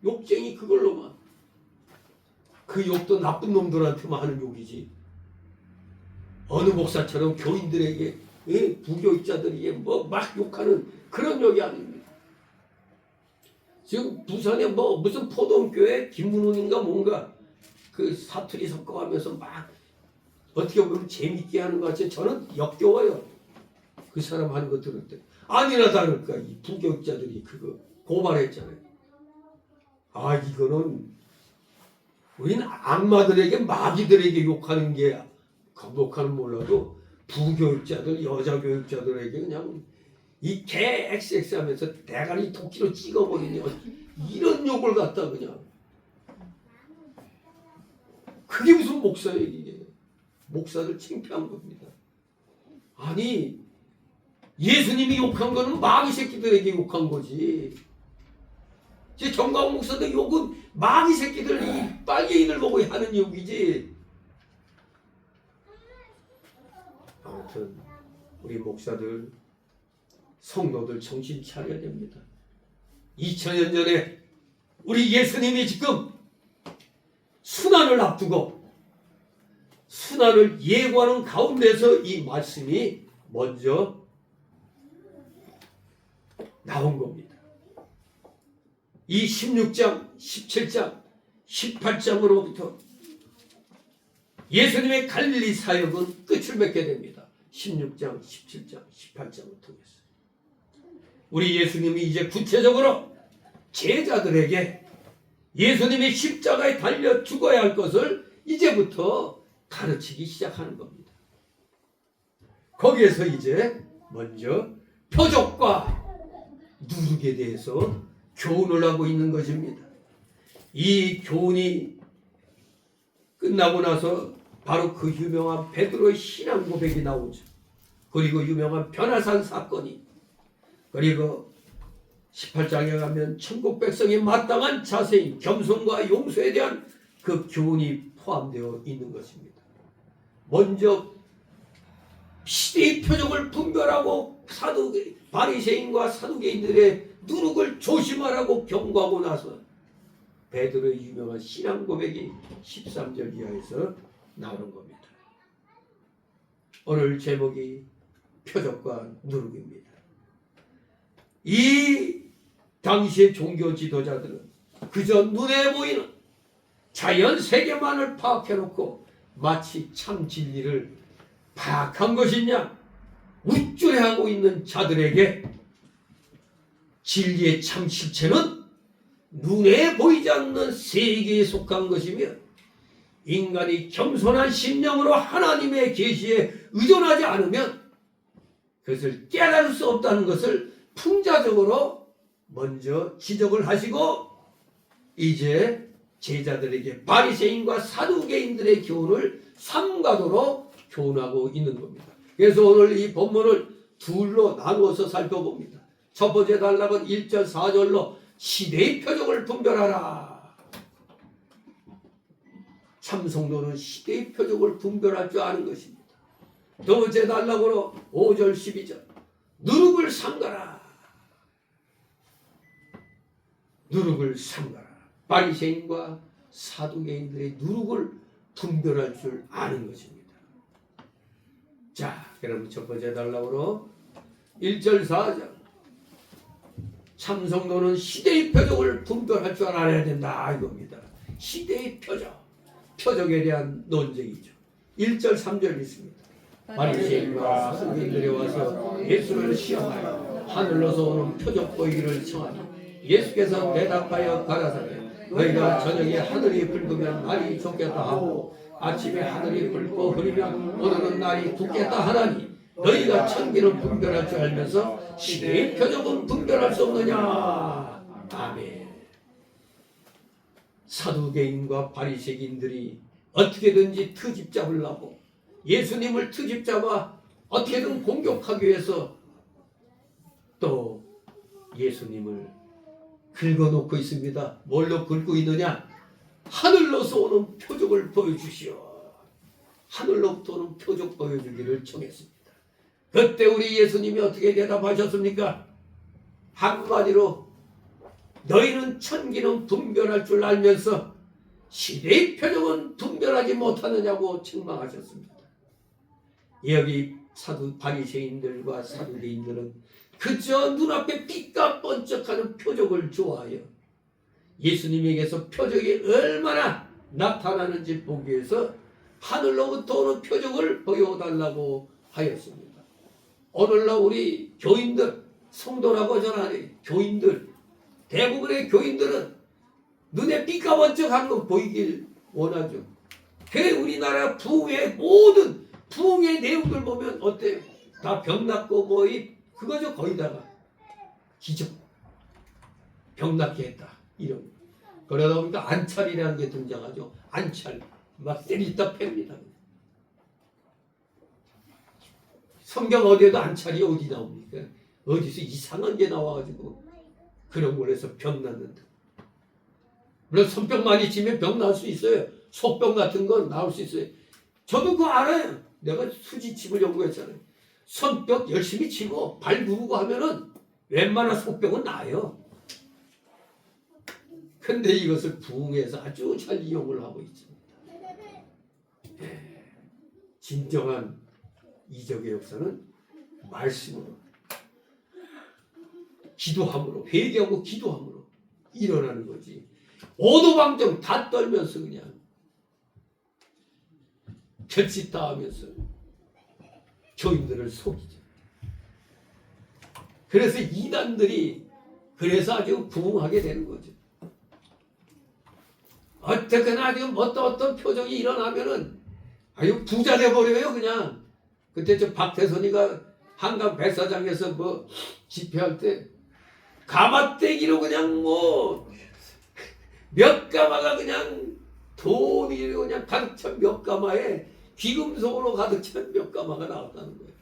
욕쟁이 그걸로만. 그 욕도 나쁜 놈들한테만 하는 욕이지. 어느 목사처럼 교인들에게, 부교육자들에게 막 욕하는 그런 욕이 아닙니다. 지금 부산에 무슨 포동교회 김문훈인가 뭔가 그 사투리 섞어가면서 막 어떻게 보면 재밌게 하는 것 같이 저는 역겨워요. 그 사람 하는 거 들을 때. 아니나 다를까 이 부교육자들이 그거 고발했잖아요. 이거는 우리는 악마들에게 마귀들에게 욕하는 게 감독하는 몰라도 부교육자들 여자 교육자들에게 그냥 이 개 XX 하면서 대가리 토끼로 찍어버리니 이런 욕을 갖다 그냥. 그게 무슨 목사예요 이게. 목사들 창피한 겁니다. 아니 예수님이 욕한 거는 마귀 새끼들에게 욕한 거지. 제 정광훈 목사도 욕은 마귀 새끼들 이 빨갱이들 보고 하는 욕이지. 아무튼 우리 목사들 성도들 정신 차려야 됩니다. 2000년 전에 우리 예수님이 지금 순환을 앞두고 순환을 예고하는 가운데서 이 말씀이 먼저 나온 겁니다. 이 16장, 17장, 18장으로부터 예수님의 갈릴리 사역은 끝을 맺게 됩니다. 16장, 17장, 18장을 통해서. 우리 예수님이 이제 구체적으로 제자들에게 예수님이 십자가에 달려 죽어야 할 것을 이제부터 가르치기 시작하는 겁니다. 거기에서 이제 먼저 표적과 누룩에 대해서 교훈을 하고 있는 것입니다. 이 교훈이 끝나고 나서 바로 그 유명한 베드로의 신앙 고백이 나오죠. 그리고 유명한 변화산 사건이, 그리고 18장에 가면 천국 백성이 마땅한 자세인 겸손과 용서에 대한 그 교훈이 포함되어 있는 것입니다. 먼저 시대의 표적을 분별하고 바리새인과 사두개인들의 누룩을 조심하라고 경고하고 나서 베드로의 유명한 신앙 고백이 13절 이하에서 나오는 겁니다. 오늘 제목이 표적과 누룩입니다. 이 당시의 종교 지도자들은 그저 눈에 보이는 자연 세계만을 파악해놓고 마치 참 진리를 파악한 것이냐 우쭐해하고 있는 자들에게 진리의 참 실체는 눈에 보이지 않는 세계에 속한 것이며 인간이 겸손한 심령으로 하나님의 계시에 의존하지 않으면 그것을 깨달을 수 없다는 것을 풍자적으로 먼저 지적을 하시고 이제 제자들에게 바리새인과 사두개인들의 교훈을 삼가도록 교훈하고 있는 겁니다. 그래서 오늘 이 본문을 둘로 나누어서 살펴봅니다. 첫 번째 단락은 1절 4절로 시대의 표적을 분별하라. 참 성도는 시대의 표적을 분별할 줄 아는 것입니다. 두 번째 단락으로 5절 12절 누룩을 삼가라. 누룩을 삼가라. 바리새인과 사두개인들의 누룩을 분별할 줄 아는 것입니다. 자, 그럼 첫 번째 단락으로 1절 4절 참성도는 시대의 표적을 분별할 줄 알아야 된다 이겁니다. 시대의 표적, 표적에 대한 논쟁이죠. 1절 3절 있습니다. 바리새인과 사두개인들이 와서 예수를 시험하여 하늘로서 오는 표적 보이기를 청하니 예수께서 대답하여 가라사대 너희가 저녁에 하늘이 붉으면 날이 좋겠다 하고 아침에 하늘이 붉고 흐리면 오늘은 날이 붓겠다 하나니 너희가 천기는 분별할 줄 알면서 시대의 표적은 분별할 수 없느냐. 아멘. 사두개인과 바리새인들이 어떻게든지 트집 잡으려고 예수님을 트집 잡아 어떻게든 공격하기 위해서 또 예수님을 긁어놓고 있습니다. 뭘로 긁고 있느냐? 하늘로서 오는 표적을 보여주시오. 하늘로부터 오는 표적 보여주기를 청했습니다. 그때 우리 예수님이 어떻게 대답하셨습니까? 한마디로 너희는 천기는 분별할 줄 알면서 시대의 표적은 분별하지 못하느냐고 책망하셨습니다. 여기 바리새인들과 사두개인들은 그저 눈앞에 빛과 번쩍하는 표적을 좋아하여 예수님에게서 표적이 얼마나 나타나는지 보기 위해서 하늘로부터 오는 표적을 보여달라고 하였습니다. 오늘날 우리 교인들, 성도라고 전하는 교인들, 대부분의 교인들은 눈에 빛과 번쩍하는 거 보이길 원하죠. 그래 우리나라 부흥의 모든 부흥의 내용들 보면 어때요? 다 병났고 그거죠. 거의다가 기적 병낫게 했다 이런. 그러다 보니까 안찰이라는 게 등장하죠. 안찰 막 때리다 팹니다. 성경 어디에도 안찰이 어디 나옵니까? 어디서 이상한 게 나와가지고 그런 걸 해서 병났는데. 물론 손뼉 많이 치면 병 날 수 있어요. 속병 같은 건 나올 수 있어요. 저도 그거 알아요. 내가 수지침을 연구했잖아요. 손뼉 열심히 치고 발 누르고 하면은 웬만한 속병은 나아요. 근데 이것을 부흥해서 아주 잘 이용을 하고 있습니다. 진정한 이적의 역사는 말씀으로, 기도함으로, 회개하고 기도함으로 일어나는 거지. 오도방정 다 떨면서 그냥 별짓 다 하면서 교인들을 속이죠. 그래서 이단들이 그래서 아주 부흥하게 되는 거죠. 어떻게나 아주 어떤 표정이 일어나면은 아주 부자 돼버려요 그냥. 그때 저 박태선이가 한강 백사장에서 뭐 집회할 때 가마떼기로 그냥 몇 가마가 그냥 돈이 그냥 가득 찬 몇 가마에 귀금속으로 가득 찬 몇 가마가 나왔다는 거예요.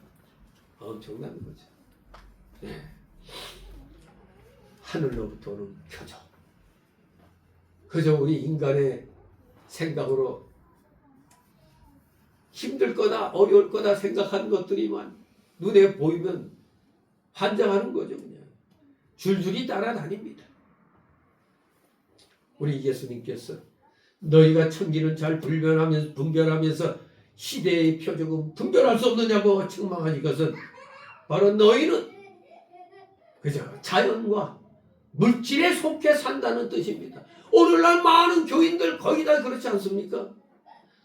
엄청난 거죠. 네. 하늘로부터 오는 표적. 그저 우리 인간의 생각으로 힘들 거다 어려울 거다 생각한 것들이만 눈에 보이면 환장하는 거죠. 그냥 줄줄이 따라다닙니다. 우리 예수님께서 너희가 천기는 잘 분별하면서 시대의 표적은 분별할 수 없느냐고 책망하니 것은 바로 너희는 그저 자연과 물질에 속해 산다는 뜻입니다. 오늘날 많은 교인들 거의 다 그렇지 않습니까?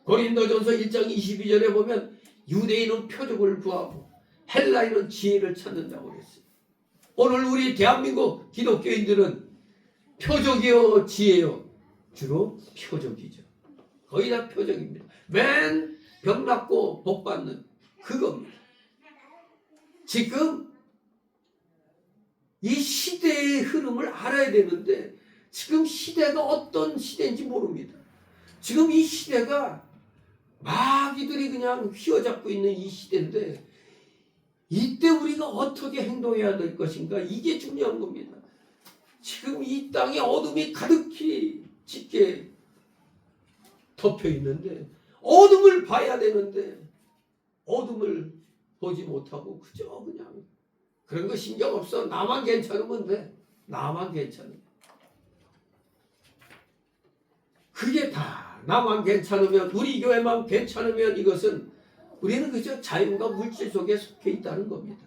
고린도전서 1장 22절에 보면 유대인은 표적을 구하고 헬라인은 지혜를 찾는다고 그랬어요. 오늘 우리 대한민국 기독교인들은 표적이요 지혜요? 주로 표적이죠. 거의 다 표적입니다. 맨 병 낫고 복 받는 그겁니다. 지금 이 시대의 흐름을 알아야 되는데 지금 시대가 어떤 시대인지 모릅니다. 지금 이 시대가 마귀들이 그냥 휘어잡고 있는 이 시대인데 이때 우리가 어떻게 행동해야 될 것인가, 이게 중요한 겁니다. 지금 이 땅에 어둠이 가득히 짙게 덮여 있는데 어둠을 봐야 되는데 어둠을 보지 못하고 그저 그냥 그런 거 신경 없어. 나만 괜찮으면 돼. 나만 괜찮으면. 그게 다 나만 괜찮으면, 우리 교회만 괜찮으면 이것은 우리는 그저 자연과 물질 속에 속해 있다는 겁니다.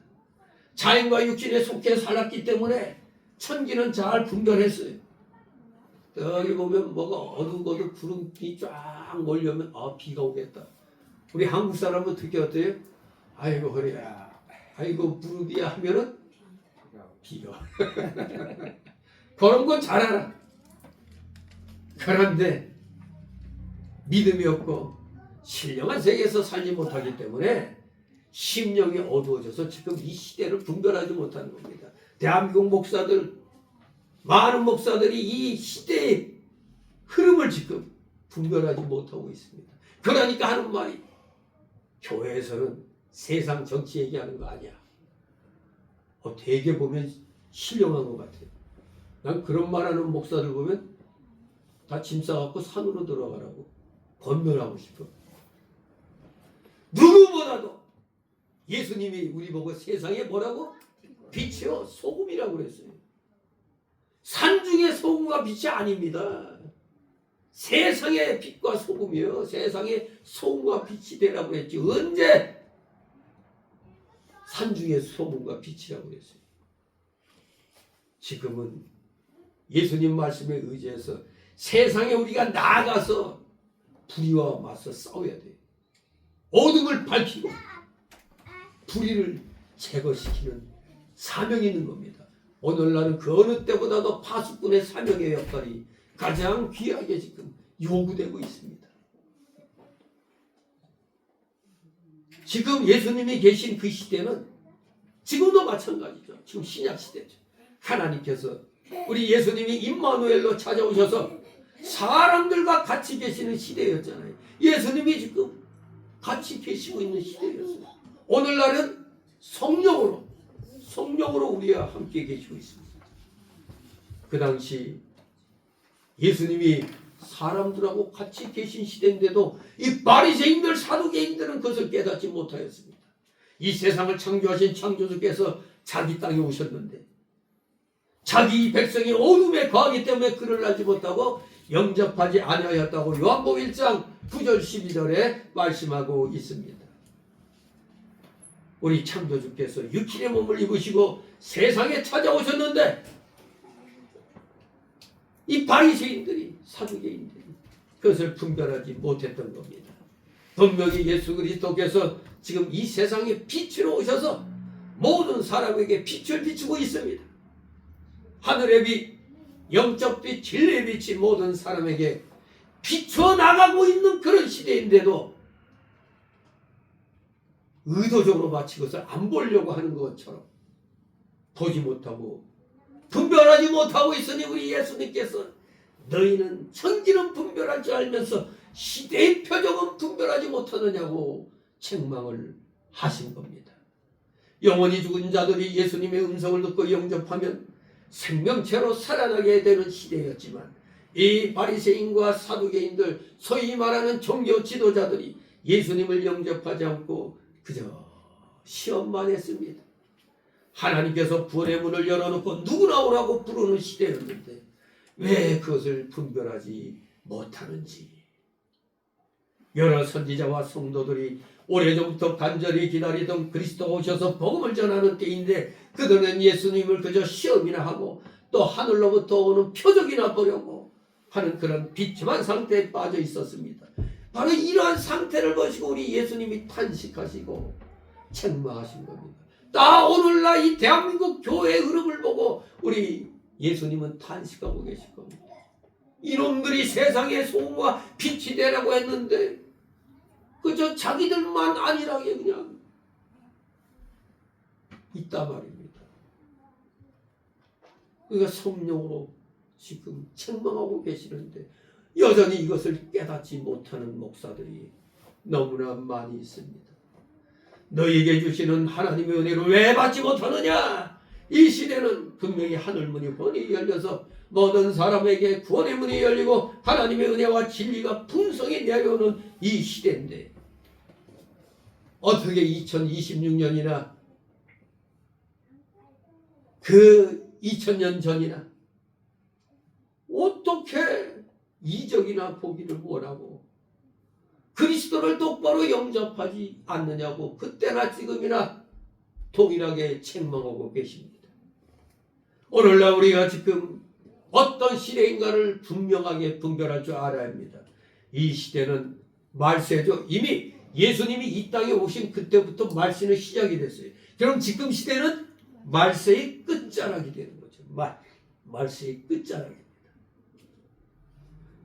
자연과 육신에 속해 살았기 때문에 천기는 잘 분별했어요. 여기 보면 뭐가 어둑어둑 구름이 쫙 몰려오면 비가 오겠다. 우리 한국 사람은 특히 어때요? 아이고 허리야, 아이고 무릎이야 하면은 비가 와. 그런 건 잘 알아. 그런데 믿음이 없고 신령한 세계에서 살지 못하기 때문에 심령이 어두워져서 지금 이 시대를 분별하지 못하는 겁니다. 대한민국 목사들, 많은 목사들이 이 시대의 흐름을 지금 분별하지 못하고 있습니다. 그러니까 하는 말이, 교회에서는 세상 정치 얘기하는 거 아니야. 되게 보면 신령한 것 같아요. 난 그런 말하는 목사들 보면 다 짐 싸갖고 산으로 들어가라고 권면하고 싶어. 누구보다도 예수님이 우리 보고 세상에 뭐라고? 빛이요 소금이라고 그랬어요. 산중의 소금과 빛이 아닙니다. 세상의 빛과 소금이요, 세상의 소금과 빛이 되라고 했지 언제 산중의 소금과 빛이라고 그랬어요. 지금은 예수님 말씀에 의지해서 세상에 우리가 나아가서 불의와 맞서 싸워야 돼요. 어둠을 밝히고 불의를 제거시키는 사명이 있는 겁니다. 오늘날은 그 어느 때보다도 파수꾼의 사명의 역할이 가장 귀하게 지금 요구되고 있습니다. 지금 예수님이 계신 그 시대는 지금도 마찬가지죠. 지금 신약 시대죠. 하나님께서 우리 예수님이 임마누엘로 찾아오셔서 사람들과 같이 계시는 시대였잖아요. 예수님이 지금 같이 계시고 있는 시대였어요. 오늘날은 성령으로 우리와 함께 계시고 있습니다. 그 당시 예수님이 사람들하고 같이 계신 시대인데도 이 바리새인들, 사두개인들은 그것을 깨닫지 못하였습니다. 이 세상을 창조하신 창조주께서 자기 땅에 오셨는데 자기 백성이 어둠에 거하기 때문에 그를 알지 못하고 영접하지 아니하였다고 요한복음 1장 9절 12절에 말씀하고 있습니다. 우리 창조주께서 육신의 몸을 입으시고 세상에 찾아오셨는데 이 바리새인들이, 사두개인들이 그것을 분별하지 못했던 겁니다. 분명히 예수 그리스도께서 지금 이 세상에 빛으로 오셔서 모든 사람에게 빛을 비추고 있습니다. 하늘의 빛, 영적 빛, 진리의 빛이 모든 사람에게 비추어 나가고 있는 그런 시대인데도 의도적으로 마치 그것을 안 보려고 하는 것처럼 보지 못하고 분별하지 못하고 있으니 우리 예수님께서 너희는 천기는 분별할 줄 알면서 시대의 표적은 분별하지 못하느냐고 책망을 하신 겁니다. 영원히 죽은 자들이 예수님의 음성을 듣고 영접하면 생명체로 살아나게 되는 시대였지만 이 바리새인과 사두개인들, 소위 말하는 종교 지도자들이 예수님을 영접하지 않고 그저 시험만 했습니다. 하나님께서 구원의 문을 열어놓고 누구나 오라고 부르는 시대였는데 왜 그것을 분별하지 못하는지. 여러 선지자와 성도들이 오래전부터 간절히 기다리던 그리스도가 오셔서 복음을 전하는 때인데 그들은 예수님을 그저 시험이나 하고 또 하늘로부터 오는 표적이나 보려고 하는 그런 비참한 상태에 빠져 있었습니다. 바로 이러한 상태를 보시고 우리 예수님이 탄식하시고 책망하신 겁니다. 나 오늘날 이 대한민국 교회의 흐름을 보고 우리 예수님은 탄식하고 계실 겁니다. 이놈들이 세상의 소금과 빛이 되라고 했는데 그저 자기들만 아니라게 그냥 있단 말입니다. 그러니까 성령으로 지금 책망하고 계시는데 여전히 이것을 깨닫지 못하는 목사들이 너무나 많이 있습니다. 너희에게 주시는 하나님의 은혜를 왜 받지 못하느냐? 이 시대는 분명히 하늘문이 번이 열려서 모든 사람에게 구원의 문이 열리고 하나님의 은혜와 진리가 풍성히 내려오는 이 시대인데 어떻게 2026년이나 그 2000년 전이나 어떻게 이적이나 보기를 원하고 그리스도를 똑바로 영접하지 않느냐고 그때나 지금이나 동일하게 책망하고 계십니다. 오늘날 우리가 지금 어떤 시대인가를 분명하게 분별할 줄 알아야 합니다. 이 시대는 말세죠. 이미 예수님이 이 땅에 오신 그때부터 말세는 시작이 됐어요. 그럼 지금 시대는 말세의 끝자락이 되는 거죠. 말세의 끝자락입니다.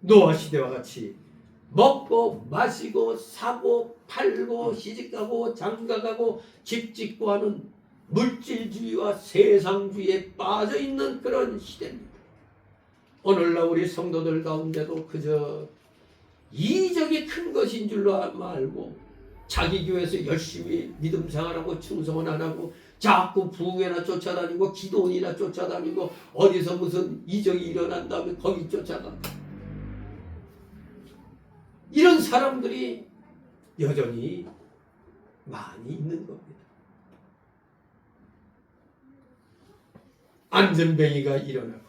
노아 시대와 같이 먹고 마시고 사고 팔고 시집가고 장가가고 집 짓고 하는 물질주의와 세상주의에 빠져있는 그런 시대입니다. 오늘날 우리 성도들 가운데도 그저 이적이 큰 것인 줄로 알고 자기 교회에서 열심히 믿음 생활하고 충성은 안 하고 자꾸 부흥회나 쫓아다니고 기도원이나 쫓아다니고 어디서 무슨 이적이 일어난다면 거기 쫓아다니고 이런 사람들이 여전히 많이 있는 겁니다. 안전뱅이가 일어나고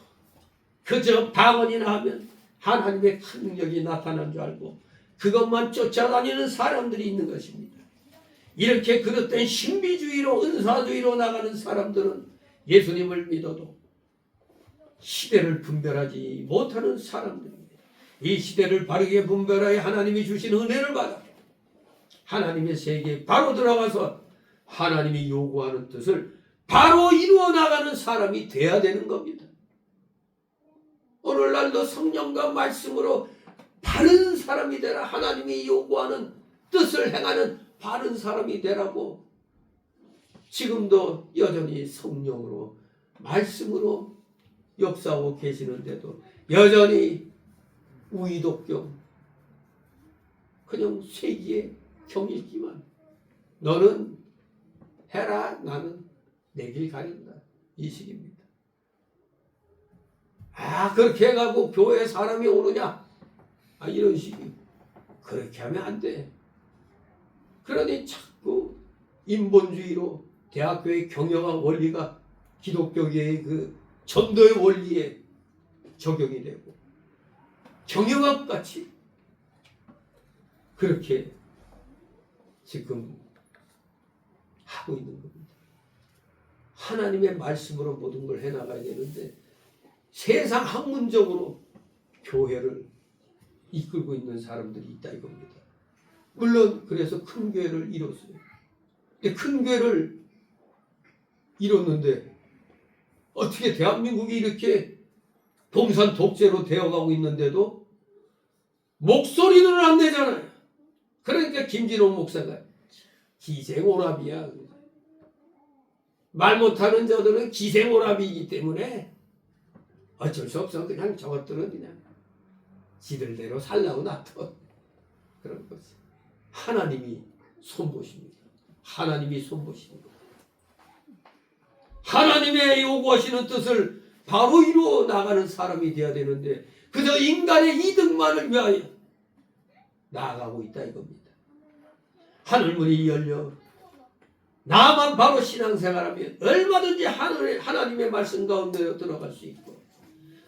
그저 방언이나 하면 하나님의 큰 능력이 나타난 줄 알고 그것만 쫓아다니는 사람들이 있는 것입니다. 이렇게 그릇된 신비주의로 은사주의로 나가는 사람들은 예수님을 믿어도 시대를 분별하지 못하는 사람들입니다. 이 시대를 바르게 분별하여 하나님이 주신 은혜를 받아 하나님의 세계에 바로 들어가서 하나님이 요구하는 뜻을 바로 이루어 나가는 사람이 돼야 되는 겁니다. 오늘날도 성령과 말씀으로 바른 사람이 되라. 하나님이 요구하는 뜻을 행하는 바른 사람이 되라고 지금도 여전히 성령으로 말씀으로 역사하고 계시는데도 여전히 우의독경 그냥 쇠기의 경일기만 너는 해라 나는 내 길 가린다 이 식입니다. 그렇게 해가고 교회에 사람이 오느냐 이런 식이 그렇게 하면 안 돼. 그러니 자꾸 인본주의로 대학교의 경영학 원리가 기독교계의 그 전도의 원리에 적용이 되고 경영학 같이 그렇게 지금 하고 있는 겁니다. 하나님의 말씀으로 모든 걸 해나가야 되는데 세상 학문적으로 교회를 이끌고 있는 사람들이 있다 이겁니다. 물론 그래서 큰 교회를 이뤘어요. 근데 큰 교회를 이뤘는데 어떻게 대한민국이 이렇게 공산 독재로 되어가고 있는데도 목소리는 안 내잖아요. 그러니까 김진홍 목사가 기생오랍이야. 말 못하는 저들은 기생오랍이기 때문에 어쩔 수 없어. 그냥 저것들은 그냥 지들대로 살라고 놔둬. 그런 거지. 하나님이 손보십니다. 하나님이 손보십니다. 하나님의 요구하시는 뜻을 바로 이루어 나가는 사람이 되어야 되는데 그저 인간의 이득만을 위하여 나아가고 있다 이겁니다. 하늘문이 열려 나만 바로 신앙생활하면 얼마든지 하나님의 말씀 가운데 들어갈 수 있고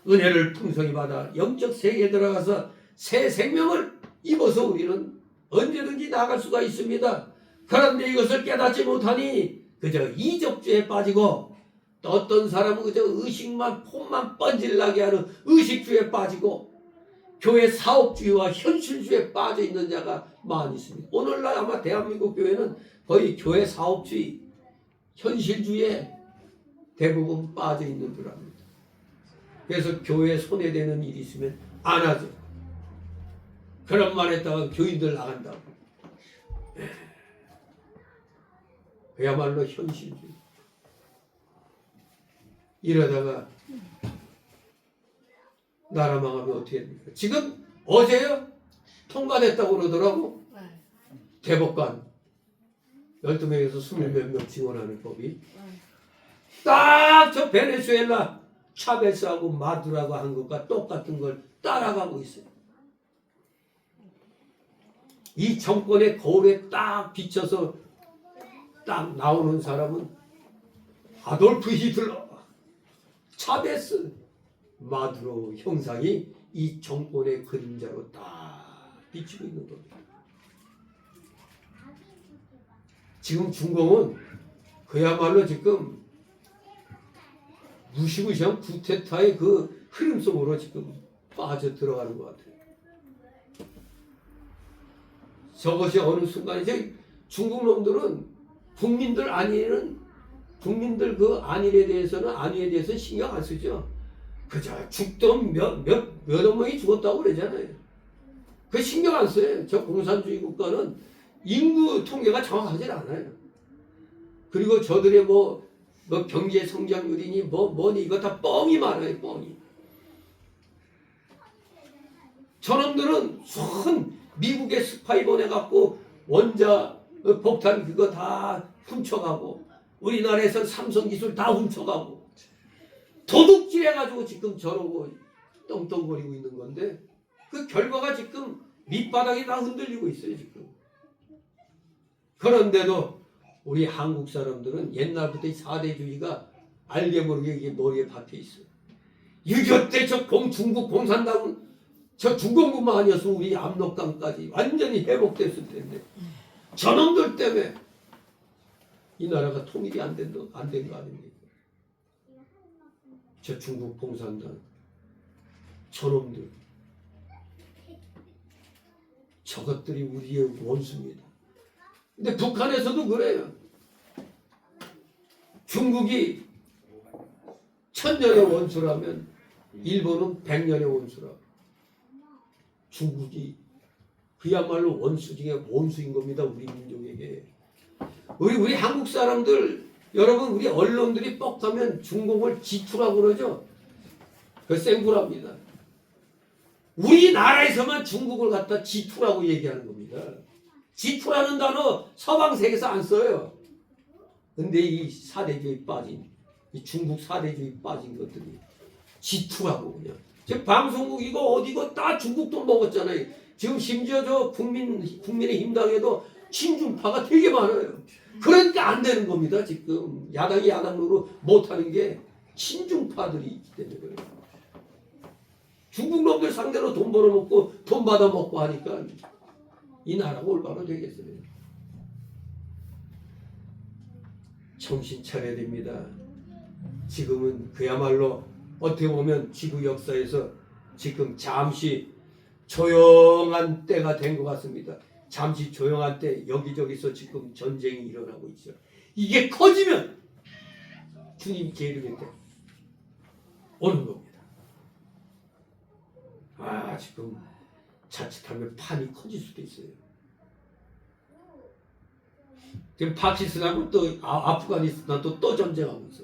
은혜를 풍성히 받아 영적 세계에 들어가서 새 생명을 입어서 우리는 언제든지 나갈 수가 있습니다. 그런데 이것을 깨닫지 못하니 그저 이적주에 빠지고 또 어떤 사람은 그저 의식만 폼만 뻔질나게 하는 의식주에 빠지고 교회 사업주의와 현실주의에 빠져 있는 자가 많이 있습니다. 오늘날 아마 대한민국 교회는 거의 교회 사업주의, 현실주의에 대부분 빠져 있는 줄 압니다. 그래서 교회에 손해되는 일이 있으면 안 하죠. 그런 말 했다가 교인들 나간다고. 그야말로 현실주의. 이러다가 나라 망하면 어떻게 됩니까? 지금 어제요? 통과됐다고 그러더라고. 대법관 12명에서 20몇 명 지원하는 법이 딱 저 베네수엘라 차베스하고 마두라고 한 것과 똑같은 걸 따라가고 있어요. 이 정권의 거울에 딱 비춰서 딱 나오는 사람은 아돌프 히틀러, 차베스, 마두로 형상이 이 정권의 그림자로 딱 비치고 있는 겁니다. 지금 중공은 그야말로 지금 무시무시한 쿠데타의 그 흐름 속으로 지금 빠져 들어가는 것 같아요. 저것이 어느 순간 이제 중국 놈들은 국민들 그 안일에 대해서 신경 안 쓰죠. 그저 죽던 몇 명이 죽었다고 그러잖아요. 그 신경 안 써요. 저 공산주의 국가는 인구 통계가 정확하지 않아요. 그리고 저들의 뭐 경제 성장률이니 뭐니 이거 다 뻥이 많아요. 뻥이. 저놈들은 손 미국의 스파이 보내갖고 원자 폭탄 그거 다 훔쳐가고 우리나라에서 삼성기술 다 훔쳐가고 도둑질해가지고 지금 저러고 떵떵거리고 있는 건데 그 결과가 지금 밑바닥이 다 흔들리고 있어요. 지금. 그런데도 우리 한국 사람들은 옛날부터 이 4대주의가 알게 모르게 이게 머리에 박혀 있어요. 6.25 때 저 중국 공산당 저 중공군만 아니었으면 우리 압록강까지 완전히 회복됐을 텐데 저놈들 때문에 이 나라가 통일이 안 된 거 아닙니까? 저 중국 공산당 저놈들 저것들이 우리의 원수입니다. 근데 북한에서도 그래요. 중국이 1000년의 원수라면 일본은 100년의 원수라고. 중국이 그야말로 원수 중에 원수인 겁니다. 우리 민족에게. 우리 한국 사람들 여러분 우리 언론들이 뻑하면 중국을 지투라고 그러죠. 그 생구랍니다. 우리나라에서만 중국을 갖다 지투라고 얘기하는 겁니다. 지투라는 단어 서방 세계에서 안 써요. 근데 이 4대주의 빠진 이 중국 4대주의 빠진 것들이 지투라고 그냥. 지금 방송국 이거 어디고 다 중국 돈 먹었잖아요. 지금 심지어 저 국민의힘당에도 친중파가 되게 많아요. 그러니까 안 되는 겁니다. 지금 야당이 야당으로 못하는 게 친중파들이 있기 때문에 그래요. 중국 놈들 상대로 돈 벌어먹고 돈 받아먹고 하니까 이 나라가 올바로 되겠어요. 정신 차려야 됩니다. 지금은 그야말로 어떻게 보면 지구 역사에서 지금 잠시 조용한 때가 된 것 같습니다. 잠시 조용한 때 여기저기서 지금 전쟁이 일어나고 있어요. 이게 커지면 주님 계름의 때 오는 겁니다. 지금 자칫하면 판이 커질 수도 있어요. 지금 파키스탄은 또 아프가니스탄도 또 전쟁하고 있어.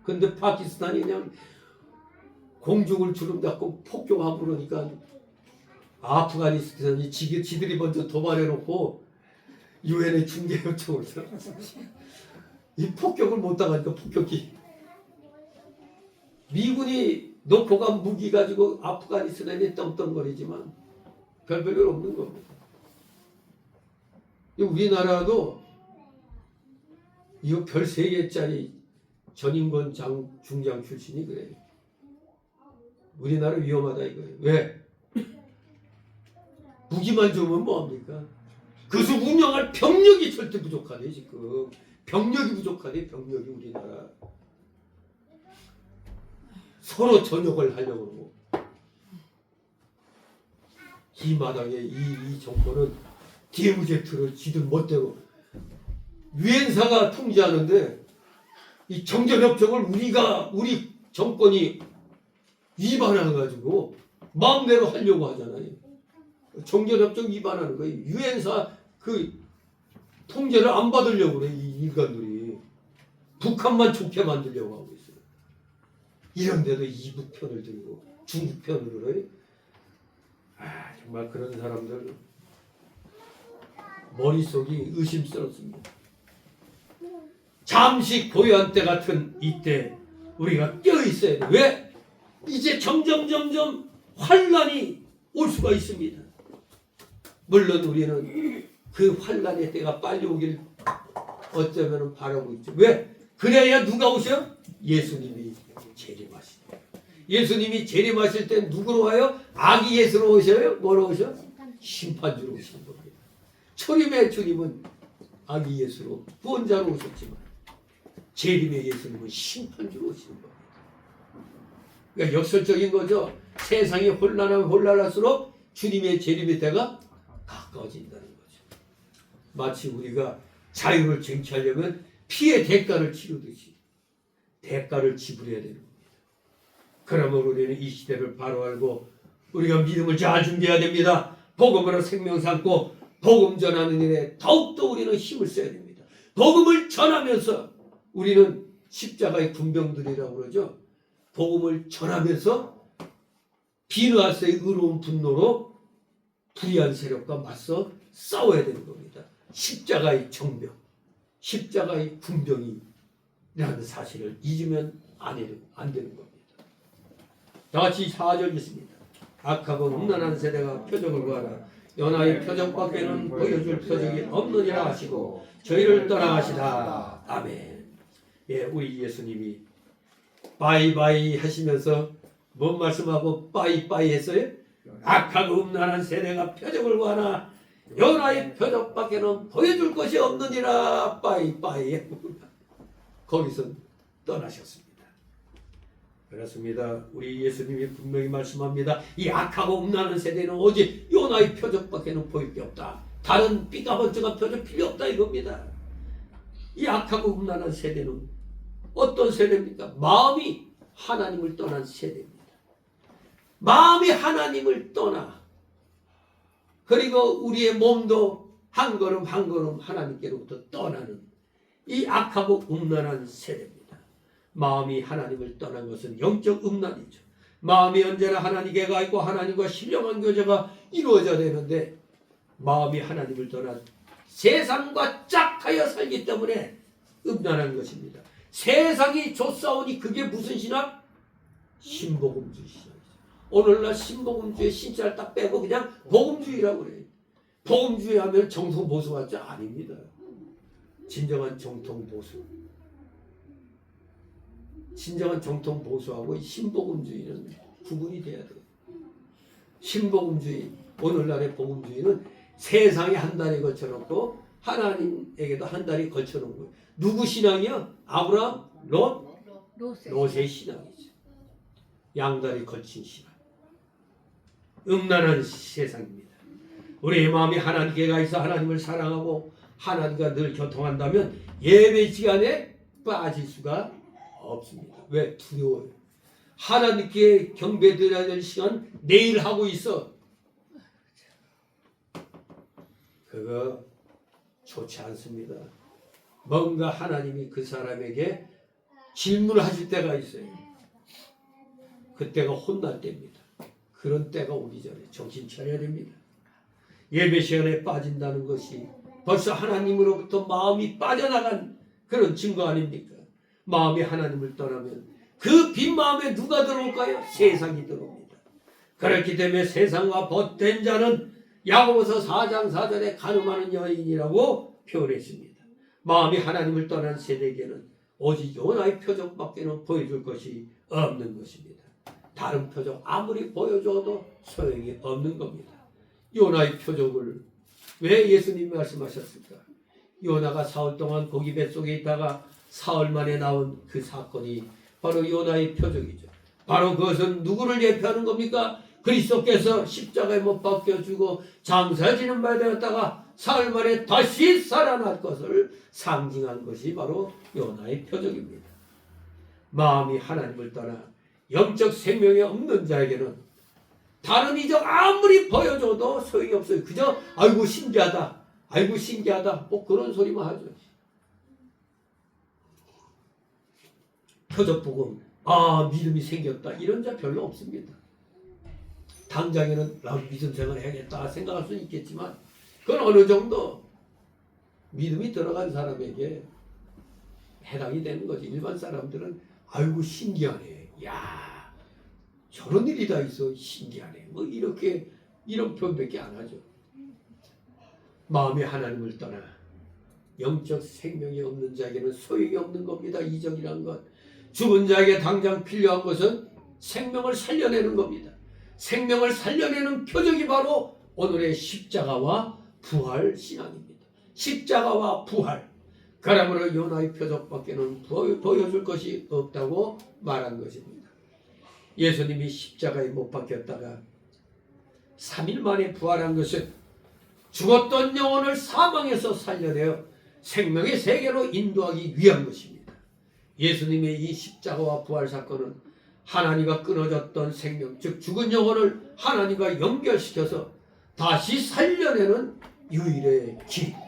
근데 파키스탄이 그냥 공중을 주름 잡고 폭격하고 그러니까 아프가니스탄이 지들이 먼저 도발해놓고 유엔의 중재 요청을 들어갔어. 이 폭격을 못 당하니까 폭격기. 미군이 놓고 간 무기 가지고 아프가니스탄에 떵떵거리지만 별 별일 없는 겁니다. 우리나라도 이거 별 3개짜리 전인권 중장 출신이 그래요. 우리나라 위험하다 이거예요. 왜? 무기만 좋으면 뭐합니까? 그래서 운영할 병력이 절대 부족하대 지금. 병력이 부족하대 병력이 우리나라. 서로 전역을 하려고 그러고. 이 마당에 이 정권은 DMZ를 지들 멋대로 유엔사가 통제하는데 이 정전협정을 우리 정권이 위반해가지고 마음대로 하려고 하잖아요. 정전협정 위반하는 거예요. 유엔사 그 통제를 안 받으려고 그래 이 인간들이. 북한만 좋게 만들려고 하고 있어요. 이런데도 이북 편을 들고 중국 편으로 그래. 정말 그런 사람들 머릿속이 의심스럽습니다. 잠시 고요한 때 같은 이때 우리가 껴있어야 돼. 왜? 이제 점점 환란이 올 수가 있습니다. 물론 우리는 그 환란의 때가 빨리 오길 어쩌면 바라고 있죠. 왜? 그래야 누가 오셔? 예수님이 재림하시죠. 예수님이 재림하실 때 누구로 와요? 아기 예수로 오셔요? 뭐로 오셔? 심판주로 오시는 겁니다. 초림의 주님은 아기 예수로 구원자로 오셨지만 재림의 예수님은 심판주로 오시는 겁니다. 그러니까 역설적인 거죠. 세상이 혼란하면 혼란할수록 주님의 재림의 때가 가까워진다는 거죠. 마치 우리가 자유를 쟁취하려면 피의 대가를 치르듯이 대가를 지불해야 되는 겁니다. 그러면 우리는 이 시대를 바로 알고 우리가 믿음을 잘 준비해야 됩니다. 복음으로 생명 삼고 복음 전하는 일에 더욱더 우리는 힘을 써야 됩니다. 복음을 전하면서 우리는 십자가의 군병들이라고 그러죠. 복음을 전하면서 비누아스의 의로운 분노로 불의한 세력과 맞서 싸워야 되는 겁니다. 십자가의 정병, 십자가의 군병이라는 사실을 잊으면 안 되는 겁니다. 다 같이 4절 읽습니다. 악하고 음란한 세대가 표적을 구하라. 연하의 표적밖에는 보여줄 표적이 없느니라 하시고 저희를 떠나가시다. 아멘. 예, 우리 예수님이 바이바이 하시면서 뭔 말씀하고 빠이빠이 했어요? 악하고 음란한 세대가 표적을 구하나 연하의 표적밖에는 보여줄 것이 없느니라. 빠이빠이. 거기서 떠나셨습니다. 그렇습니다. 우리 예수님이 분명히 말씀합니다. 이 악하고 음란한 세대는 오직 요나의 표적밖에는 보일 게 없다. 다른 삐까번쩍한 표적 필요 없다 이겁니다. 이 악하고 음란한 세대는 어떤 세대입니까? 마음이 하나님을 떠난 세대입니다. 마음이 하나님을 떠나 그리고 우리의 몸도 한 걸음 한 걸음 하나님께로부터 떠나는 이 악하고 음란한 세대입니다. 마음이 하나님을 떠난 것은 영적 음란이죠. 마음이 언제나 하나님께 가 있고 하나님과 신령한 교제가 이루어져야 되는데 마음이 하나님을 떠난 세상과 짝하여 살기 때문에 음란한 것입니다. 세상이 쫓아오니 그게 무슨 신학? 신복음주의 신학이죠. 오늘날 신복음주의 신자를 딱 빼고 그냥 복음주의라고 그래요. 복음주의 하면 정통보수 같죠? 아닙니다. 진정한 정통보수. 진정한 정통보수하고 신복음주의는 구분이 돼야 돼요. 신복음주의, 오늘날의 복음주의는 세상에 한 달이 걸쳐놓고 하나님에게도 한 달이 걸쳐놓은 거예요. 누구 신앙이야? 아브라함, 롯의 신앙이죠. 양다리 걸친 신앙. 음란한 세상입니다. 우리의 마음이 하나님께 가 있어 하나님을 사랑하고 하나님과 늘 교통한다면 예배 시간에 빠질 수가 없습니다. 왜? 두려워요. 하나님께 경배드려야 될 시간 내일 하고 있어. 그거 좋지 않습니다. 뭔가 하나님이 그 사람에게 질문을 하실 때가 있어요. 그때가 혼날 때입니다. 그런 때가 오기 전에 정신 차려야 됩니다. 예배 시간에 빠진다는 것이 벌써 하나님으로부터 마음이 빠져나간 그런 증거 아닙니까? 마음이 하나님을 떠나면 그 빈 마음에 누가 들어올까요? 세상이 들어옵니다. 그렇기 때문에 세상과 벗된 자는 야고보서 4장 4절에 가늠하는 여인이라고 표현했습니다. 마음이 하나님을 떠난 세대에게는 오직 요나의 표적밖에는 보여줄 것이 없는 것입니다. 다른 표적 아무리 보여줘도 소용이 없는 겁니다. 요나의 표적을 왜 예수님이 말씀하셨을까? 요나가 사흘 동안 고기 뱃속에 있다가 사흘 만에 나온 그 사건이 바로 요나의 표적이죠. 바로 그것은 누구를 예표하는 겁니까? 그리스도께서 십자가에 못 박혀 죽어 장사지는 바 되었다가 사흘 만에 다시 살아날 것을 상징한 것이 바로 요나의 표적입니다. 마음이 하나님을 떠나 영적 생명이 없는 자에게는 다른 이적 아무리 보여줘도 소용이 없어요. 그저 아이고 신기하다, 아이고 신기하다, 뭐 그런 소리만 하죠. 표적 보고 믿음이 생겼다 이런 자 별로 없습니다. 당장에는 나 믿음 생활 해야겠다 생각할 수는 있겠지만 그건 어느 정도 믿음이 들어간 사람에게 해당이 되는 거지. 일반 사람들은 아이고 신기하네, 야 저런 일이 다 있어, 신기하네, 뭐 이렇게 이런 표현밖에 안 하죠. 마음이 하나님을 떠나 영적 생명이 없는 자에게는 소용이 없는 겁니다. 이적이란 것, 죽은 자에게 당장 필요한 것은 생명을 살려내는 겁니다. 생명을 살려내는 표적이 바로 오늘의 십자가와 부활 신앙입니다. 십자가와 부활. 그러므로 요나의 표적밖에는 보여줄 것이 없다고 말한 것입니다. 예수님이 십자가에 못 박혔다가 3일 만에 부활한 것은 죽었던 영혼을 사망에서 살려내어 생명의 세계로 인도하기 위한 것입니다. 예수님의 이 십자가와 부활 사건은 하나님과 끊어졌던 생명, 즉 죽은 영혼을 하나님과 연결시켜서 다시 살려내는 유일의 길입니다.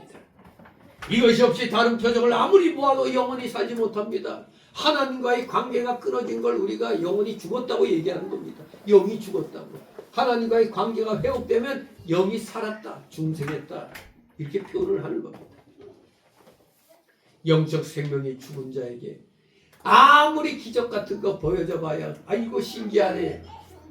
이것이 없이 다른 표적을 아무리 보아도 영원히 살지 못합니다. 하나님과의 관계가 끊어진 걸 우리가 영혼이 죽었다고 얘기하는 겁니다. 영이 죽었다고. 하나님과의 관계가 회복되면 영이 살았다, 중생했다 이렇게 표현을 하는 겁니다. 영적 생명이 죽은 자에게 아무리 기적 같은 거 보여줘 봐야 아이고 신기하네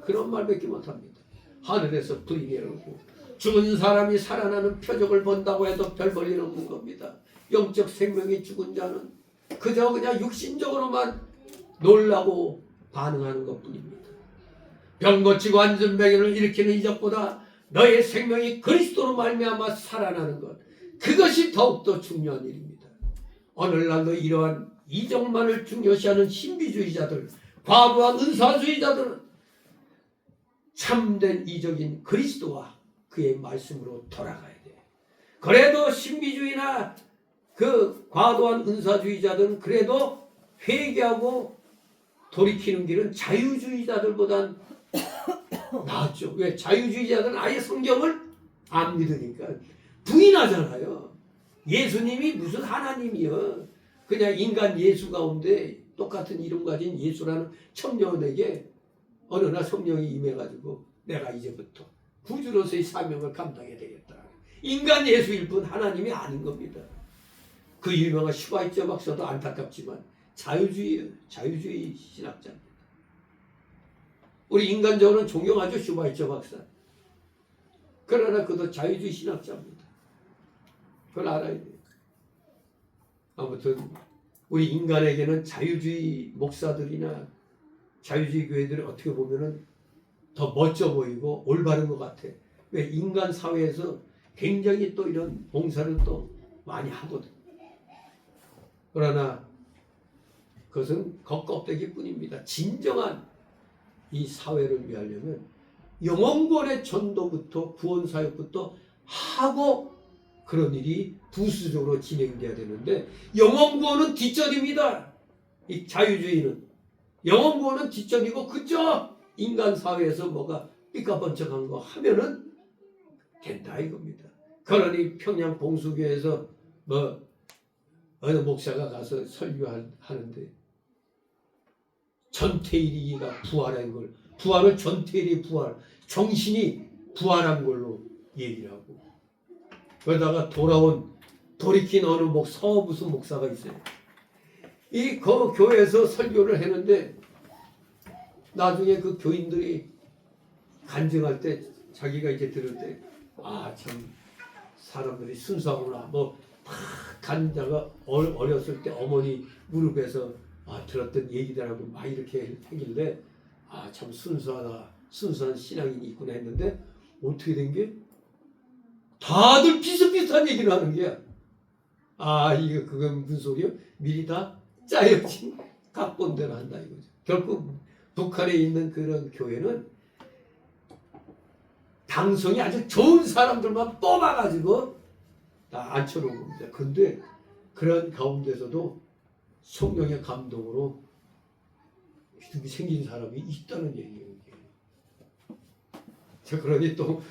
그런 말밖에 못합니다. 하늘에서 불이 내려오고 죽은 사람이 살아나는 표적을 본다고 해도 별 볼일 없는 겁니다. 영적 생명이 죽은 자는 그냥 육신적으로만 놀라고 반응하는 것뿐입니다. 병 고치고 안전병을 일으키는 이적보다 너의 생명이 그리스도로 말미암아 살아나는 것, 그것이 더욱더 중요한 일입니다. 오늘날도 이러한 이적만을 중요시하는 신비주의자들, 과도한 은사주의자들은 참된 이적인 그리스도와 그의 말씀으로 돌아가야 돼요. 그래도 신비주의나 그 과도한 은사주의자들은 그래도 회개하고 돌이키는 길은 자유주의자들보단 낫죠. 왜? 자유주의자들은 아예 성경을 안 믿으니까 부인하잖아요. 예수님이 무슨 하나님이요. 그냥 인간 예수 가운데 똑같은 이름 가진 예수라는 청년에게 어느 날 성령이 임해가지고 내가 이제부터 구주로서의 사명을 감당해야 되겠다. 인간 예수일 뿐 하나님이 아닌 겁니다. 그 유명한 슈바이처 박사도 안타깝지만 자유주의예요. 자유주의 신학자입니다. 우리 인간적으로는 존경하죠, 슈바이처 박사. 그러나 그도 자유주의 신학자입니다. 그걸 알아야 돼요. 아무튼 우리 인간에게는 자유주의 목사들이나 자유주의 교회들이 어떻게 보면은 더 멋져 보이고 올바른 것 같아. 왜? 인간 사회에서 굉장히 또 이런 봉사를 또 많이 하거든. 그러나 그것은 겉껍데기 뿐입니다. 진정한 이 사회를 위하려면 영혼권의 전도부터 구원사역부터 하고 그런 일이 부수적으로 진행돼야 되는데 영혼구원은 뒷전입니다. 이 자유주의는 영혼구원은 뒷전이고 그저 인간 사회에서 뭐가 삐까번쩍한 거 하면은 된다 이겁니다. 그러니 평양 봉수교에서 뭐 어느 목사가 가서 설교하는데 전태일이가 부활한 걸, 부활을 전태일이 부활, 정신이 부활한 걸로 얘기를 하고 그러다가 돌이킨 어느 무슨 목사가 있어요. 이 그 교회에서 설교를 했는데 나중에 그 교인들이 간증할 때 자기가 이제 들을 때 아 참 사람들이 순수하구나 뭐 간자가 어렸을 때 어머니 무릎에서 들었던 얘기들하고 막 이렇게 하길래 참 순수한 신앙인이 있구나 했는데 어떻게 된 게 다들 비슷비슷한 얘기를 하는 거야. 그건 무슨 소리야? 미리 다 짜여진 각본대로 한다 이거죠. 결국 북한에 있는 그런 교회는 당성이 아주 좋은 사람들만 뽑아가지고 다 앉혀놓은 겁니다. 근데 그런 가운데서도 성령의 감동으로 믿음이 생긴 사람이 있다는 얘기예요. 그러니 또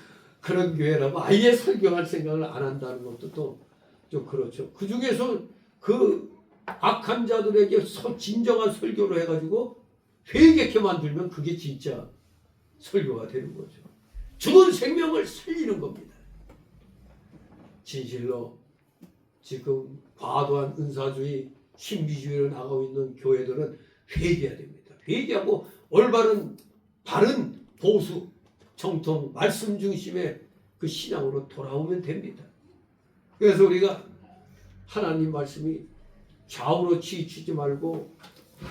그런 교회라고 아예 설교할 생각을 안 한다는 것도 또 좀 그렇죠. 그 중에서 그 악한 자들에게 진정한 설교를 해가지고 회개케 만들면 그게 진짜 설교가 되는 거죠. 죽은 생명을 살리는 겁니다. 진실로 지금 과도한 은사주의, 신비주의로 나가고 있는 교회들은 회개해야 됩니다. 회개하고 올바른 바른 보수, 정통, 말씀 중심의 그 신앙으로 돌아오면 됩니다. 그래서 우리가 하나님 말씀이 좌우로 치우치지 말고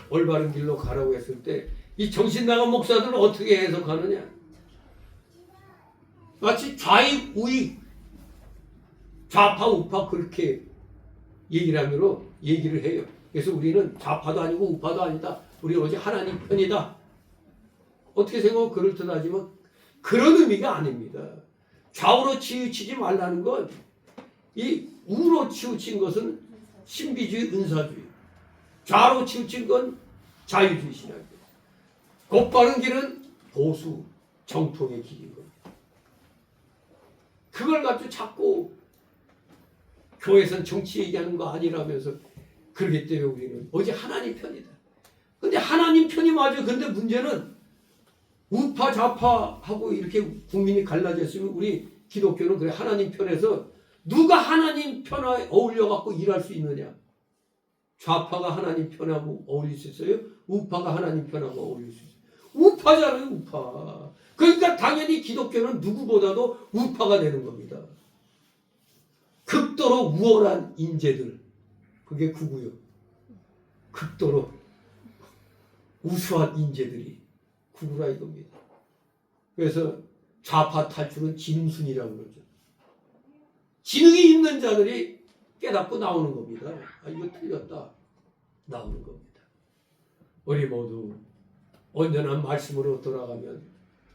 올바른 길로 가라고 했을 때 이 정신 나간 목사들은 어떻게 해석하느냐? 마치 좌익, 우익, 좌파, 우파 그렇게 얘기를 해요. 그래서 우리는 좌파도 아니고 우파도 아니다. 우리 오직 하나님 편이다. 어떻게 생각하면 그럴듯하지만 그런 의미가 아닙니다. 좌우로 치우치지 말라는 건 이 우로 치우친 것은 신비주의, 은사주의. 좌로 치우친 건 자유주의 신앙이에요. 곧바른 길은 보수, 정통의 길인 겁니다. 그걸 가지고 자꾸 교회에서는 정치 얘기하는 거 아니라면서 그러기 때문에 우리는 오직 하나님 편이다. 근데 하나님 편이 맞아. 근데 문제는 우파 좌파하고 이렇게 국민이 갈라졌으면 우리 기독교는 그래 하나님 편에서 누가 하나님 편에 어울려 갖고 일할 수 있느냐? 좌파가 하나님 편하고 어울릴 수 있어요? 우파가 하나님 편하고 어울릴 수 있어요? 우파잖아요, 우파. 그러니까 당연히 기독교는 누구보다도 우파가 되는 겁니다. 극도로 우월한 인재들, 그게 구구요. 극도로 우수한 인재들이 구구라 이겁니다. 그래서 좌파 탈출은 짐승이라고 그러죠. 지능이 있는 자들이 깨닫고 나오는 겁니다. 이거 틀렸다. 나오는 겁니다. 우리 모두 온전한 말씀으로 돌아가면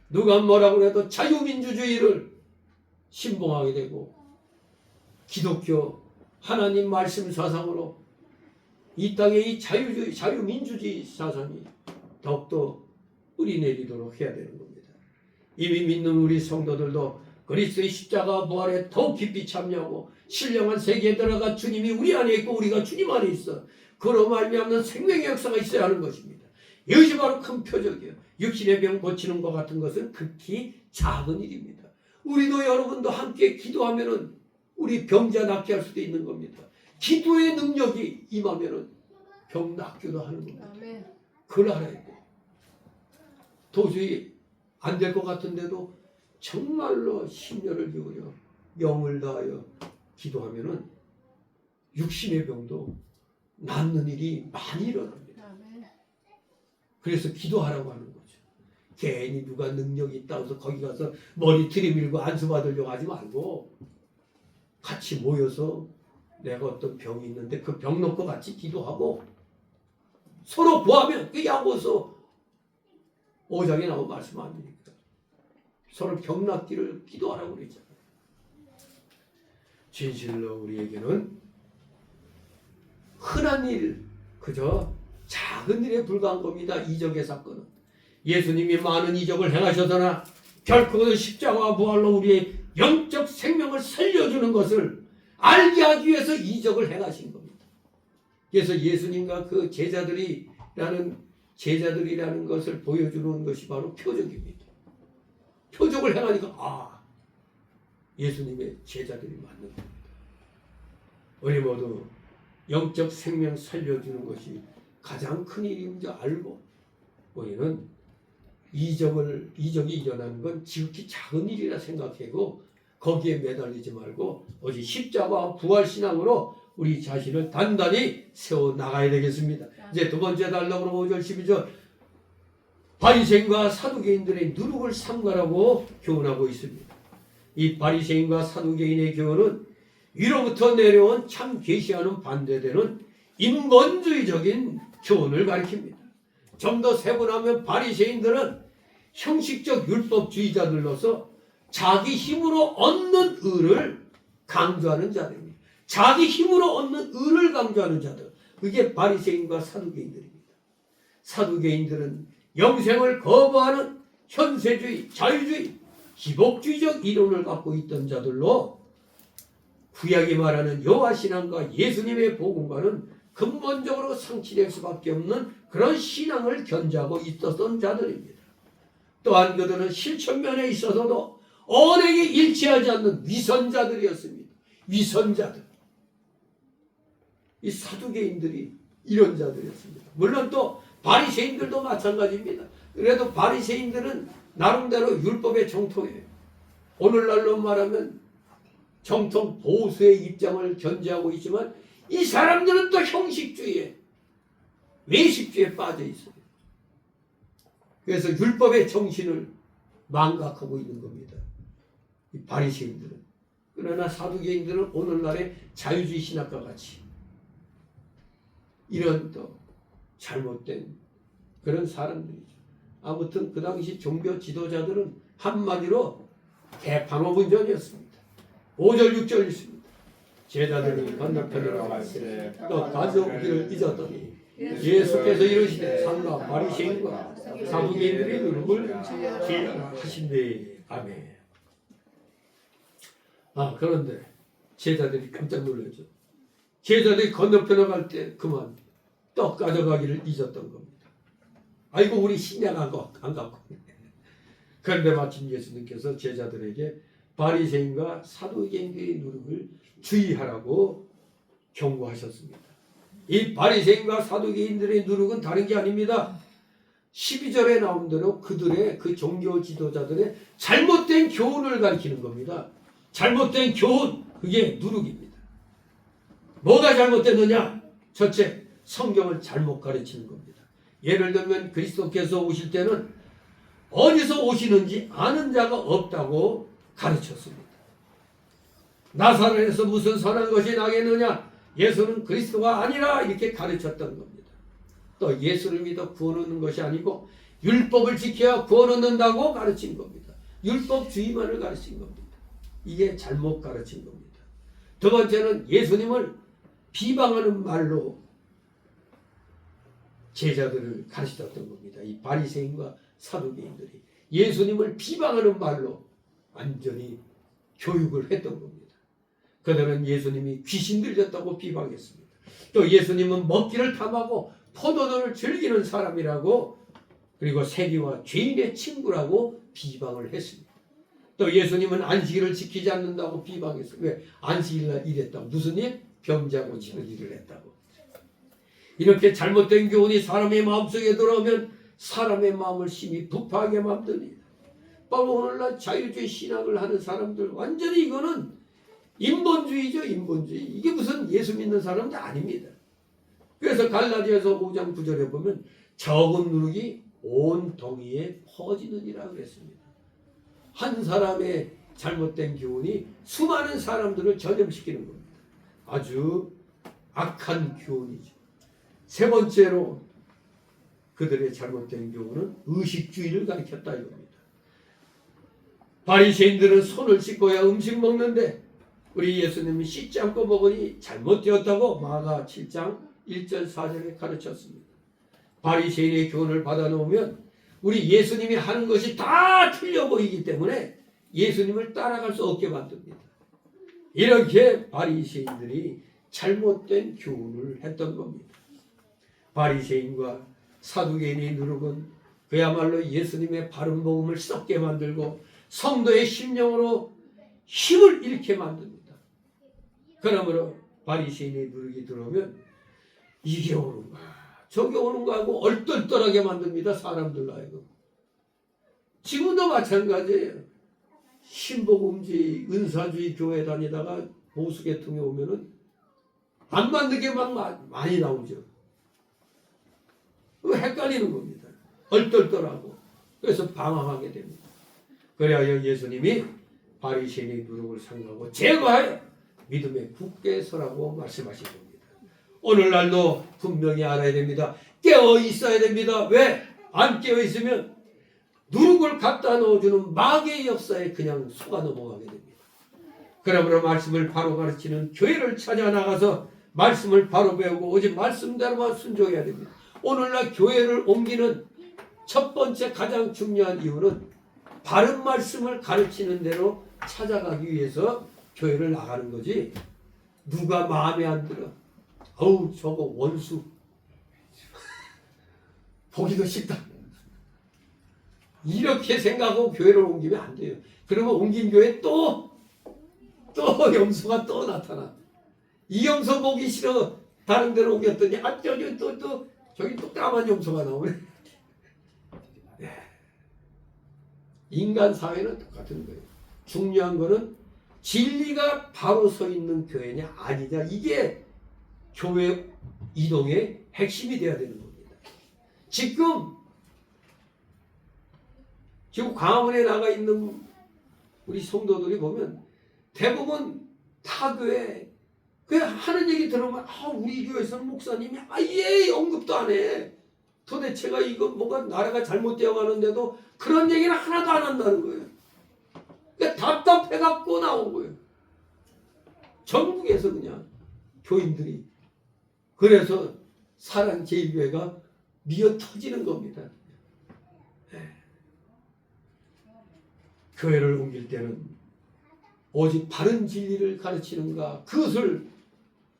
누가 뭐라고 해도 자유민주주의를 신봉하게 되고 기독교 하나님 말씀 사상으로 이 땅의 이 자유주의, 자유민주주의 사상이 더욱더 뿌리내리도록 해야 되는 겁니다. 이미 믿는 우리 성도들도 그리스도의 십자가 부활에 더욱 깊이 참여하고 신령한 세계에 들어가 주님이 우리 안에 있고 우리가 주님 안에 있어. 그로 말미암는 생명의 역사가 있어야 하는 것입니다. 이것이 바로 큰 표적이에요. 육신의 병 고치는 것 같은 것은 극히 작은 일입니다. 우리도 여러분도 함께 기도하면은 우리 병자 낫게 할 수도 있는 겁니다. 기도의 능력이 임하면은 병 낫기도 하는 겁니다. 그걸 알아야 돼요. 도저히 안 될 것 같은데도 정말로 심려를 기울여 영을 다하여 기도하면은 육신의 병도 낫는 일이 많이 일어납니다. 그래서 기도하라고 하는 거죠. 괜히 누가 능력이 있다고 해서 거기 가서 머리 들이밀고 안수 받으려고 하지 말고 같이 모여서 내가 어떤 병이 있는데 그 병 놓고 같이 기도하고 서로 구하면 그 야고보서 5장에 나온 말씀 아닙니까? 서로 병 낫기를 기도하라고 그랬잖아요. 진실로 우리에게는 흔한 일, 그저 작은 일에 불과한 겁니다. 이적의 사건은. 예수님이 많은 이적을 행하셨으나 결코 그 십자가와 부활로 우리의 영적 생명을 살려주는 것을 알게 하기 위해서 이적을 행하신 겁니다. 그래서 예수님과 그 제자들이라는 것을 보여주는 것이 바로 표적입니다. 표적을 행하니까 예수님의 제자들이 맞는 겁니다. 우리 모두 영적 생명 살려주는 것이 가장 큰 일인 줄 알고 우리는 이적이 일어나는 건 지극히 작은 일이라 생각하고 거기에 매달리지 말고 오직 십자가와 부활신앙으로 우리 자신을 단단히 세워나가야 되겠습니다. 이제 두 번째 달락으로 5절 12절 바리새인과 사두개인들의 누룩을 삼가라고 교훈하고 있습니다. 이 바리새인과 사두개인의 교훈은 위로부터 내려온 참 계시와는 반대되는 인본주의적인 교훈을 가리킵니다. 좀 더 세분하면 바리새인들은 형식적 율법주의자들로서 자기 힘으로 얻는 의를 강조하는 자들입니다. 자기 힘으로 얻는 의를 강조하는 자들. 그게 바리새인과 사두개인들입니다. 사두개인들은 영생을 거부하는 현세주의, 자유주의, 기복주의적 이론을 갖고 있던 자들로 구약이 말하는 여호와 신앙과 예수님의 복음과는 근본적으로 상치될 수밖에 없는 그런 신앙을 견지하고 있었던 자들입니다. 또한 그들은 실천면에 있어서도 언행에 일치하지 않는 위선자들이었습니다. 위선자들. 이 사두개인들이 이런 자들이었습니다. 물론 또 바리새인들도 마찬가지입니다. 그래도 바리새인들은 나름대로 율법의 정통이에요. 오늘날로 말하면 정통 보수의 입장을 견지하고 있지만 이 사람들은 또 형식주의에 외식주의에 빠져 있어요. 그래서 율법의 정신을 망각하고 있는 겁니다. 이 바리새인들은. 그러나 사두개인들은 오늘날의 자유주의 신학과 같이 이런 또 잘못된 그런 사람들이죠. 아무튼 그 당시 종교 지도자들은 한마디로 대방어분전이었습니다. 5절 6절 있습니다. 제자들이 건너편으로 갈새 또 가져오기를 잊었더니 예수께서 이르시되 상가 바리새인과 사두개인들의 누룩을 하신대. 아멘. 그런데 제자들이 깜짝 놀라죠. 제자들이 건너편에 갈 때 그만 떡 가져가기를 잊었던 겁니다. 아이고 우리 신약 안 갖고. 그런데 마침 예수님께서 제자들에게 바리새인과 사두개인들의 누룩을 주의하라고 경고하셨습니다. 이 바리새인과 사두개인들의 누룩은 다른 게 아닙니다. 12절에 나온 대로 그들의 그 종교 지도자들의 잘못된 교훈을 가리키는 겁니다. 잘못된 교훈, 그게 누룩입니다. 뭐가 잘못됐느냐? 첫째, 성경을 잘못 가르치는 겁니다. 예를 들면 그리스도께서 오실 때는 어디서 오시는지 아는 자가 없다고 가르쳤습니다. 나사렛에서 무슨 선한 것이 나겠느냐? 예수는 그리스도가 아니라 이렇게 가르쳤던 겁니다. 또 예수를 믿어 구원 얻는 것이 아니고 율법을 지켜야 구원 얻는다고 가르친 겁니다. 율법주의만을 가르친 겁니다. 이게 잘못 가르친 겁니다. 두 번째는 예수님을 비방하는 말로 제자들을 가르쳤던 겁니다. 이 바리새인과 사두개인들이 예수님을 비방하는 말로 완전히 교육을 했던 겁니다. 그들은 예수님이 귀신 들렸다고 비방했습니다. 또 예수님은 먹기를 탐하고 포도주를 즐기는 사람이라고, 그리고 세리와 죄인의 친구라고 비방을 했습니다. 또 예수님은 안식일을 지키지 않는다고 비방했어요. 왜? 안식일날 일했다고. 무슨 일? 병자 고치는 일을 했다고. 이렇게 잘못된 교훈이 사람의 마음속에 들어오면 사람의 마음을 심히 불파하게 만듭니다. 바로 오늘날 자유주의 신학을 하는 사람들, 완전히 이거는 인본주의죠. 인본주의. 이게 무슨 예수 믿는 사람도 아닙니다. 그래서 갈라디아서 5장 9절에 보면 적은 누룩이 온 동이에 퍼지느니라 그랬습니다. 한 사람의 잘못된 교훈이 수많은 사람들을 전염시키는 겁니다. 아주 악한 교훈이죠. 세 번째로 그들의 잘못된 교훈은 의식주의를 가리켰다 이겁니다. 바리새인들은 손을 씻고야 음식 먹는데 우리 예수님이 씻지 않고 먹으니 잘못되었다고 마가 7장 1절 4절에 가르쳤습니다. 바리새인의 교훈을 받아놓으면 우리 예수님이 하는 것이 다 틀려 보이기 때문에 예수님을 따라갈 수 없게 만듭니다. 이렇게 바리새인들이 잘못된 교훈을 했던 겁니다. 바리새인과 사두개인의 누룩은 그야말로 예수님의 바른 복음을 썩게 만들고 성도의 심령으로 힘을 잃게 만듭니다. 그러므로 바리새인의 누룩이 들어오면 이게 오는가 저게 오는가 하고 얼떨떨하게 만듭니다. 사람들로 하여금. 지금도 마찬가지예요. 신복음주의, 은사주의 교회 다니다가 보수계통에 오면은 안 맞는 게 막 많이 나오죠. 헷갈리는 겁니다. 얼떨떨하고. 그래서 방황하게 됩니다. 그래야 예수님이 바리새인의 누룩을 삼가고 제거하여 믿음에 굳게 서라고 말씀하신 겁니다. 오늘날도 분명히 알아야 됩니다. 깨어 있어야 됩니다. 왜? 안 깨어 있으면 누룩을 갖다 넣어주는 마귀의 역사에 그냥 속아 넘어가게 됩니다. 그러므로 말씀을 바로 가르치는 교회를 찾아 나가서 말씀을 바로 배우고 오직 말씀대로만 순종해야 됩니다. 오늘날 교회를 옮기는 첫 번째 가장 중요한 이유는 바른 말씀을 가르치는 대로 찾아가기 위해서 교회를 나가는 거지. 누가 마음에 안 들어. 어우 저거 원수. 보기도 싫다. 이렇게 생각하고 교회를 옮기면 안 돼요. 그러면 옮긴 교회에 또 염소가 또 나타나. 이 염소 보기 싫어. 다른 데로 옮겼더니 저기 또 까만 염소가 나오네. 인간 사회는 똑같은 거예요. 중요한 거는 진리가 바로 서 있는 교회냐 아니냐, 이게 교회 이동의 핵심이 돼야 되는 겁니다. 지금 광화문에 나가 있는 우리 성도들이 보면 대부분 타 교회 그 하는 얘기 들으면 우리 교회에서는 목사님이 아예 언급도 안 해. 도대체가 이거 뭐가 나라가 잘못되어 가는데도 그런 얘기는 하나도 안 한다는 거예요. 그러니까 답답해갖고 나온 거예요. 전국에서 그냥 교인들이. 그래서 사랑제일교회가 미어 터지는 겁니다. 교회를 옮길 때는 오직 바른 진리를 가르치는가, 그것을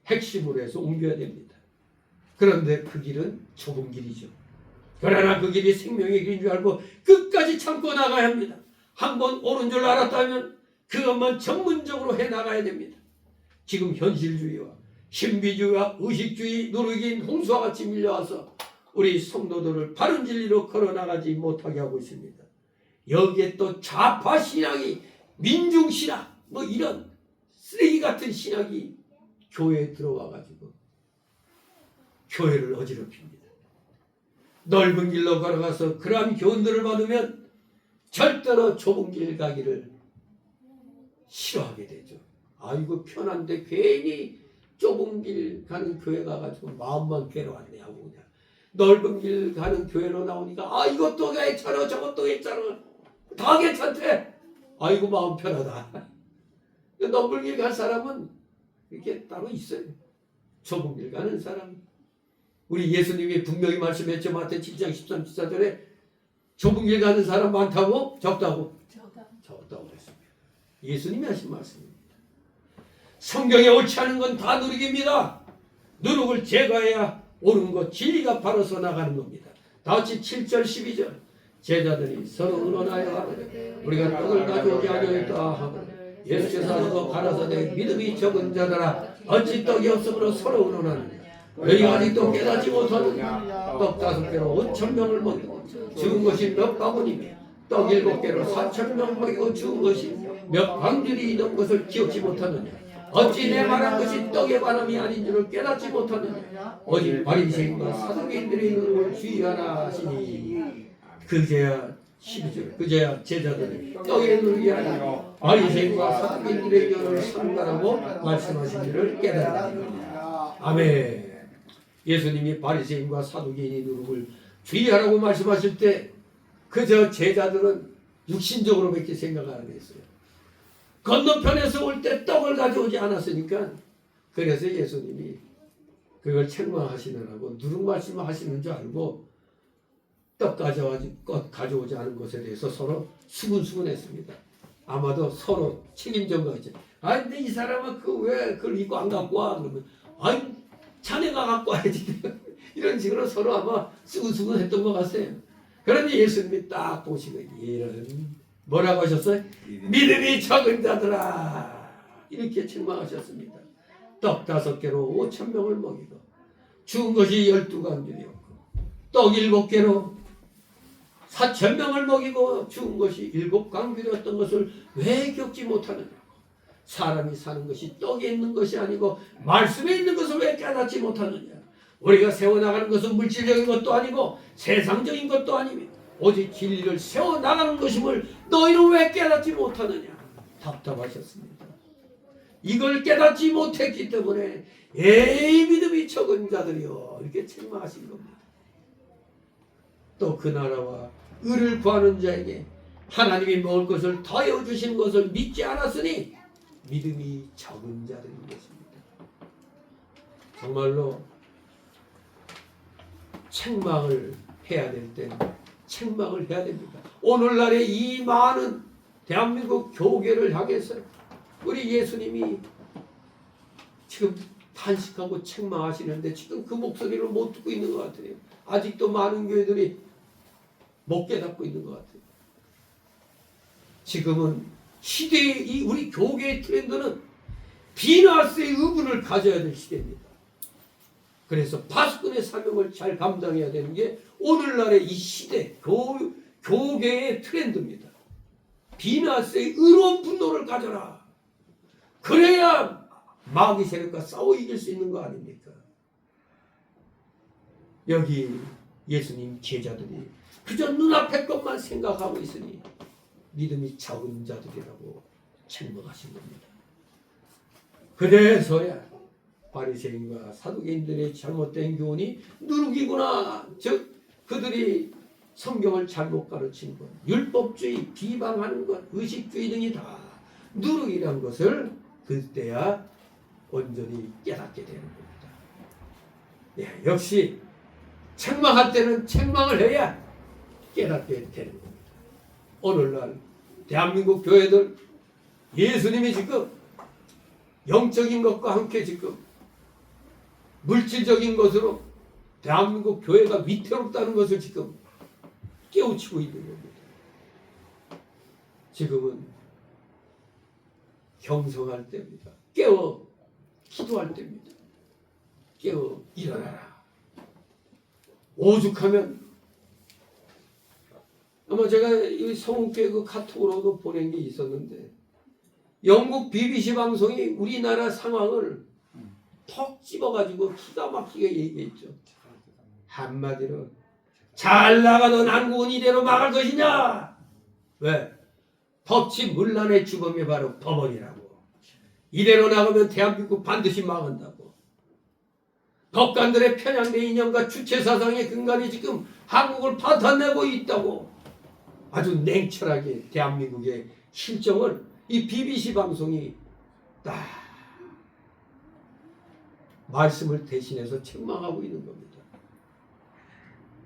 핵심으로 해서 옮겨야 됩니다. 그런데 그 길은 좁은 길이죠. 그러나 그 길이 생명의 길인 줄 알고 끝까지 참고 나가야 합니다. 한번 옳은 줄 알았다면 그것만 전문적으로 해 나가야 됩니다. 지금 현실주의와 신비주의와 의식주의 누르긴 홍수와 같이 밀려와서 우리 성도들을 바른 진리로 걸어나가지 못하게 하고 있습니다. 여기에 또 좌파 신학이, 민중신학, 이런 쓰레기 같은 신학이 교회에 들어와가지고 교회를 어지럽힙니다. 넓은 길로 걸어가서 그러한 교훈들을 받으면 절대로 좁은 길 가기를 싫어하게 되죠. 아이고 편한데 괜히 좁은 길 가는 교회 가가지고 마음만 괴로웠네 하고 그냥 넓은 길 가는 교회로 나오니까 이것도 괜찮아 저것도 괜찮아 다 괜찮대. 아이고 마음 편하다. 넓은 길 갈 사람은 이렇게 따로 있어요. 좁은 길 가는 사람. 우리 예수님이 분명히 말씀했죠. 마태 7장 13, 14절에 좁은 길 가는 사람 많다고? 적다고? 적다고 했습니다. 예수님이 하신 말씀입니다. 성경에 옳지 않은 건 다 누룩입니다. 누룩을 제거해야 옳은 것, 진리가 바로서 나가는 겁니다. 다같이 7절 12절 제자들이 서로 의논하여 하거든 우리가 떡을 가져오지 아니하였다 하거든 예수께서 하시고 가라사대 믿음이 적은 자들아 어찌 떡이 없으므로 서로 의논하느냐 너희가 아직도 깨닫지 못하느냐 떡 5개로 5,000명을 먹이고 죽은 것이 몇 바구니며 떡 7개로 4,000명 먹이고 죽은 것이 몇 방들이 이런 것을 기억지 못하느냐 어찌 내 말한 것이 떡의 반함이 아닌 줄을 깨닫지 못하느냐 오직 바리새인과 사두개인들의 눈을 주의하라 하시니 그제야 12절 그제야 제자들이 떡의 누룩이 아니라 바리새인과 사두개인들의 눈을 삼가라고 말씀하신 줄을 깨달으라. 아멘. 예수님이 바리새인과 사두개인의 누룩을 주의하라고 말씀하실 때 그저 제자들은 육신적으로밖에 생각 안 했어요. 건너편에서 올 때 떡을 가져오지 않았으니까 그래서 예수님이 그걸 책망하시느라고 누룩 말씀하시는 줄 알고 떡 가져오지 않은 것에 대해서 서로 수근수근했습니다. 아마도 서로 책임전 거죠. 근데 이 사람은 왜 그걸 입고 안 갖고 와? 그러면 자네가 갖고 와야지. 이런 식으로 서로 아마 수근수근했던 것 같아요. 그런데 예수님이 딱 보시고 이런 뭐라고 하셨어요? 믿음이 적은 자들아 이렇게 책망하셨습니다. 떡 5개로 5,000명을 먹이고 죽은 것이 12강들이었고 떡 7개로 4,000명을 먹이고 죽은 것이 7광길이었던 것을 왜 겪지 못하느냐고. 사람이 사는 것이 떡에 있는 것이 아니고 말씀에 있는 것을 왜 깨닫지 못하느냐. 우리가 세워나가는 것은 물질적인 것도 아니고 세상적인 것도 아니며 오직 진리를 세워나가는 것임을 너희는 왜 깨닫지 못하느냐. 답답하셨습니다. 이걸 깨닫지 못했기 때문에 에이 믿음이 적은 자들이여 이렇게 책망하신 겁니다. 또 그 나라와 의를 구하는 자에게 하나님이 먹을 것을 더해 주신 것을 믿지 않았으니 믿음이 적은 자들인 것입니다. 정말로 책망을 해야 될 때는 책망을 해야 됩니다. 오늘날의 이 많은 대한민국 교계를 향해서 우리 예수님이 지금 탄식하고 책망하시는데 지금 그 목소리를 못 듣고 있는 것 같아요. 아직도 많은 교회들이 못 깨닫고 있는 것 같아요. 지금은 시대의 이 우리 교계의 트렌드는 비나스의 의분을 가져야 될 시대입니다. 그래서 파수꾼의 사명을 잘 감당해야 되는 게 오늘날의 이 시대 교계의 트렌드입니다. 비나스의 의로운 분노를 가져라. 그래야 마귀 세력과 싸워 이길 수 있는 거 아닙니까? 여기 예수님 제자들이 그저 눈앞의 것만 생각하고 있으니 믿음이 적은 자들이라고 책망하신 겁니다. 그래서야 바리새인과 사두개인들의 잘못된 교훈이 누룩이구나. 즉 그들이 성경을 잘못 가르친 것, 율법주의, 비방하는 것, 의식주의 등이 다 누룩이라는 것을 그때야 온전히 깨닫게 되는 겁니다. 예, 역시 책망할 때는 책망을 해야 깨닫게 되는 겁니다. 오늘날 대한민국 교회들 예수님이 지금 영적인 것과 함께 지금 물질적인 것으로 대한민국 교회가 위태롭다는 것을 지금 깨우치고 있는 겁니다. 지금은 경성할 때입니다. 깨어 기도할 때입니다. 깨어 일어나라. 오죽하면 아마 제가 이 성우께 그 카톡으로도 보낸 게 있었는데 영국 BBC 방송이 우리나라 상황을 턱 집어가지고 기가 막히게 얘기했죠. 한마디로 잘 나가던 한국은 이대로 망할 것이냐? 왜? 법치문란의 주범이 바로 법원이라고. 이대로 나가면 대한민국 반드시 망한다고. 법관들의 편향된 이념과 주체사상의 근간이 지금 한국을 파탄내고 있다고. 아주 냉철하게 대한민국의 실정을 이 BBC 방송이 딱 말씀을 대신해서 책망하고 있는 겁니다.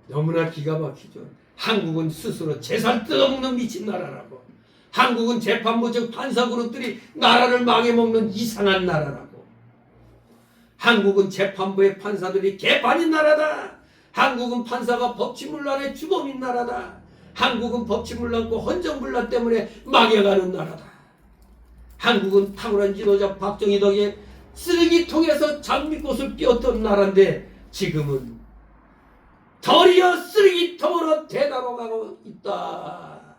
너무나 기가 막히죠. 한국은 스스로 재산 뜯어먹는 미친 나라라고. 한국은 재판부 즉 판사 그룹들이 나라를 망해먹는 이상한 나라라고. 한국은 재판부의 판사들이 개판인 나라다. 한국은 판사가 법치문란의 주범인 나라다. 한국은 법치문란과 헌정문란 때문에 망해가는 나라다. 한국은 탁월한 지도자 박정희 덕에 쓰레기통에서 장미꽃을 피웠던 나라인데 지금은 더리어 쓰레기통으로 대다로 가고 있다.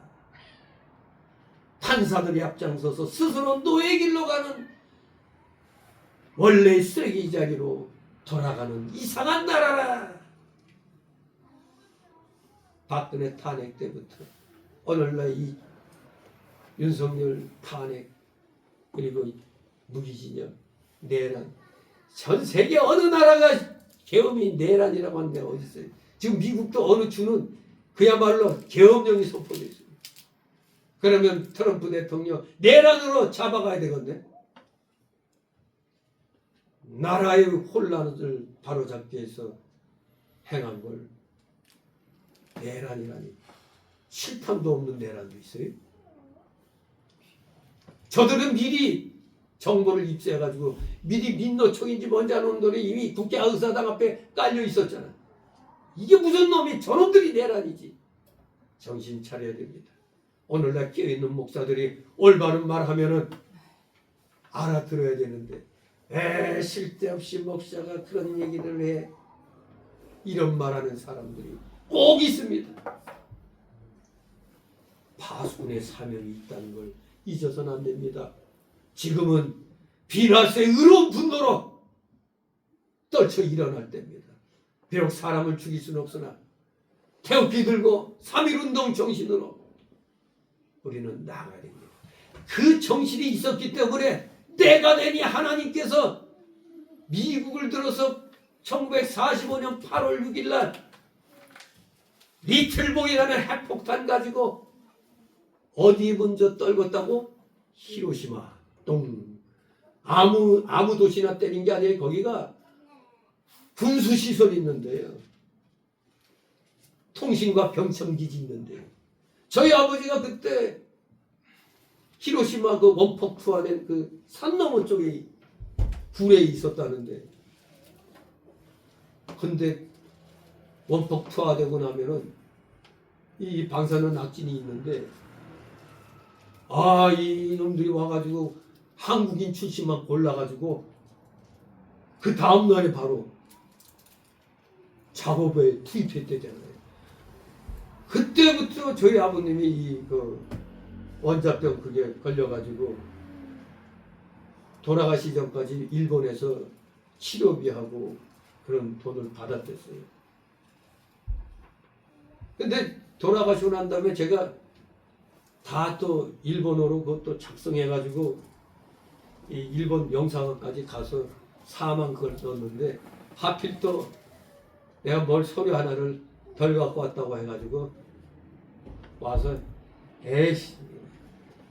판사들이 앞장서서 스스로 노예 길로 가는 원래의 쓰레기 자리로 돌아가는 이상한 나라라. 박근혜 탄핵 때부터 오늘날 이 윤석열 탄핵 그리고 무기징역 내란 전 세계 어느 나라가 계엄이 내란이라고 하는데 어디 있어요? 지금 미국도 어느 주는 그야말로 계엄령이 선포되어 있습니다. 그러면 트럼프 대통령 내란으로 잡아가야 되겠네. 나라의 혼란을 바로잡기 위해서 행한 걸 내란이라니. 실탄도 없는 내란도 있어요. 저들은 미리 정보를 입수해가지고 미리 민노총인지 뭔지 아는 놈들이 이미 국가의사당 앞에 깔려 있었잖아. 이게 무슨 놈이 저놈들이 내란이지. 정신 차려야 됩니다. 오늘날 깨어있는 목사들이 올바른 말하면은 알아들어야 되는데 쓸데없이 목사가 그런 얘기를 해. 이런 말하는 사람들이 꼭 있습니다. 파수꾼의 사명이 있다는 걸 잊어서는 안 됩니다. 지금은 비나스의 의로운 분노로 떨쳐 일어날 때입니다. 비록 사람을 죽일 수는 없으나 태극기 들고 3.1운동 정신으로 우리는 나아가야 됩니다. 그 정신이 있었기 때문에 때가 되니 하나님께서 미국을 들어서 1945년 8월 6일 날 리틀보이라는 핵폭탄 가지고 어디 먼저 떨궜다고? 히로시마 똥 아무 도시나 때린 게 아니에요. 거기가 군수시설이 있는데요. 통신과 병참기지 있는데요. 저희 아버지가 그때 히로시마 그 원폭 투하된 그 산 너머 쪽에 굴에 있었다는데, 근데 원폭 투하되고 나면은 이 방사능 낙진이 있는데, 이 놈들이 와가지고 한국인 출신만 골라가지고 그 다음 날에 바로 작업에 투입했대잖아요. 그때부터 저희 아버님이 이 그 원자병 그게 걸려가지고 돌아가시 전까지 일본에서 치료비하고 그런 돈을 받았댔어요. 근데 돌아가시고 난 다음에 제가 다 또 일본어로 그것도 작성해가지고 이 일본 영사관까지 가서 사망 그걸 썼는데, 하필 또 내가 뭘 서류 하나를 덜 갖고 왔다고 해가지고 와서 에이씨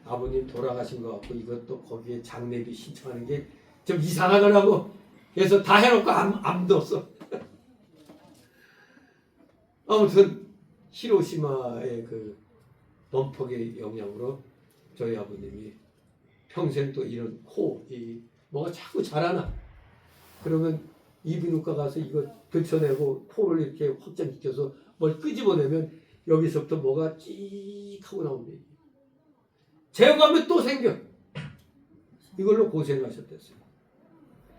아버님 돌아가신 것 같고 이것도 거기에 장례비 신청하는 게 좀 이상하더라고. 그래서 다 해놓고 안 뒀어. 아무튼 히로시마의 그 원폭의 영향으로 저희 아버님이 평생 또 이런 뭐가 자꾸 자라나, 그러면 이비인후과 가서 이거 들쳐내고 코를 이렇게 확장시켜서 뭘 끄집어내면 여기서부터 뭐가 찌익 하고 나옵니다. 제거하면 또 생겨. 이걸로 고생하셨댔어요.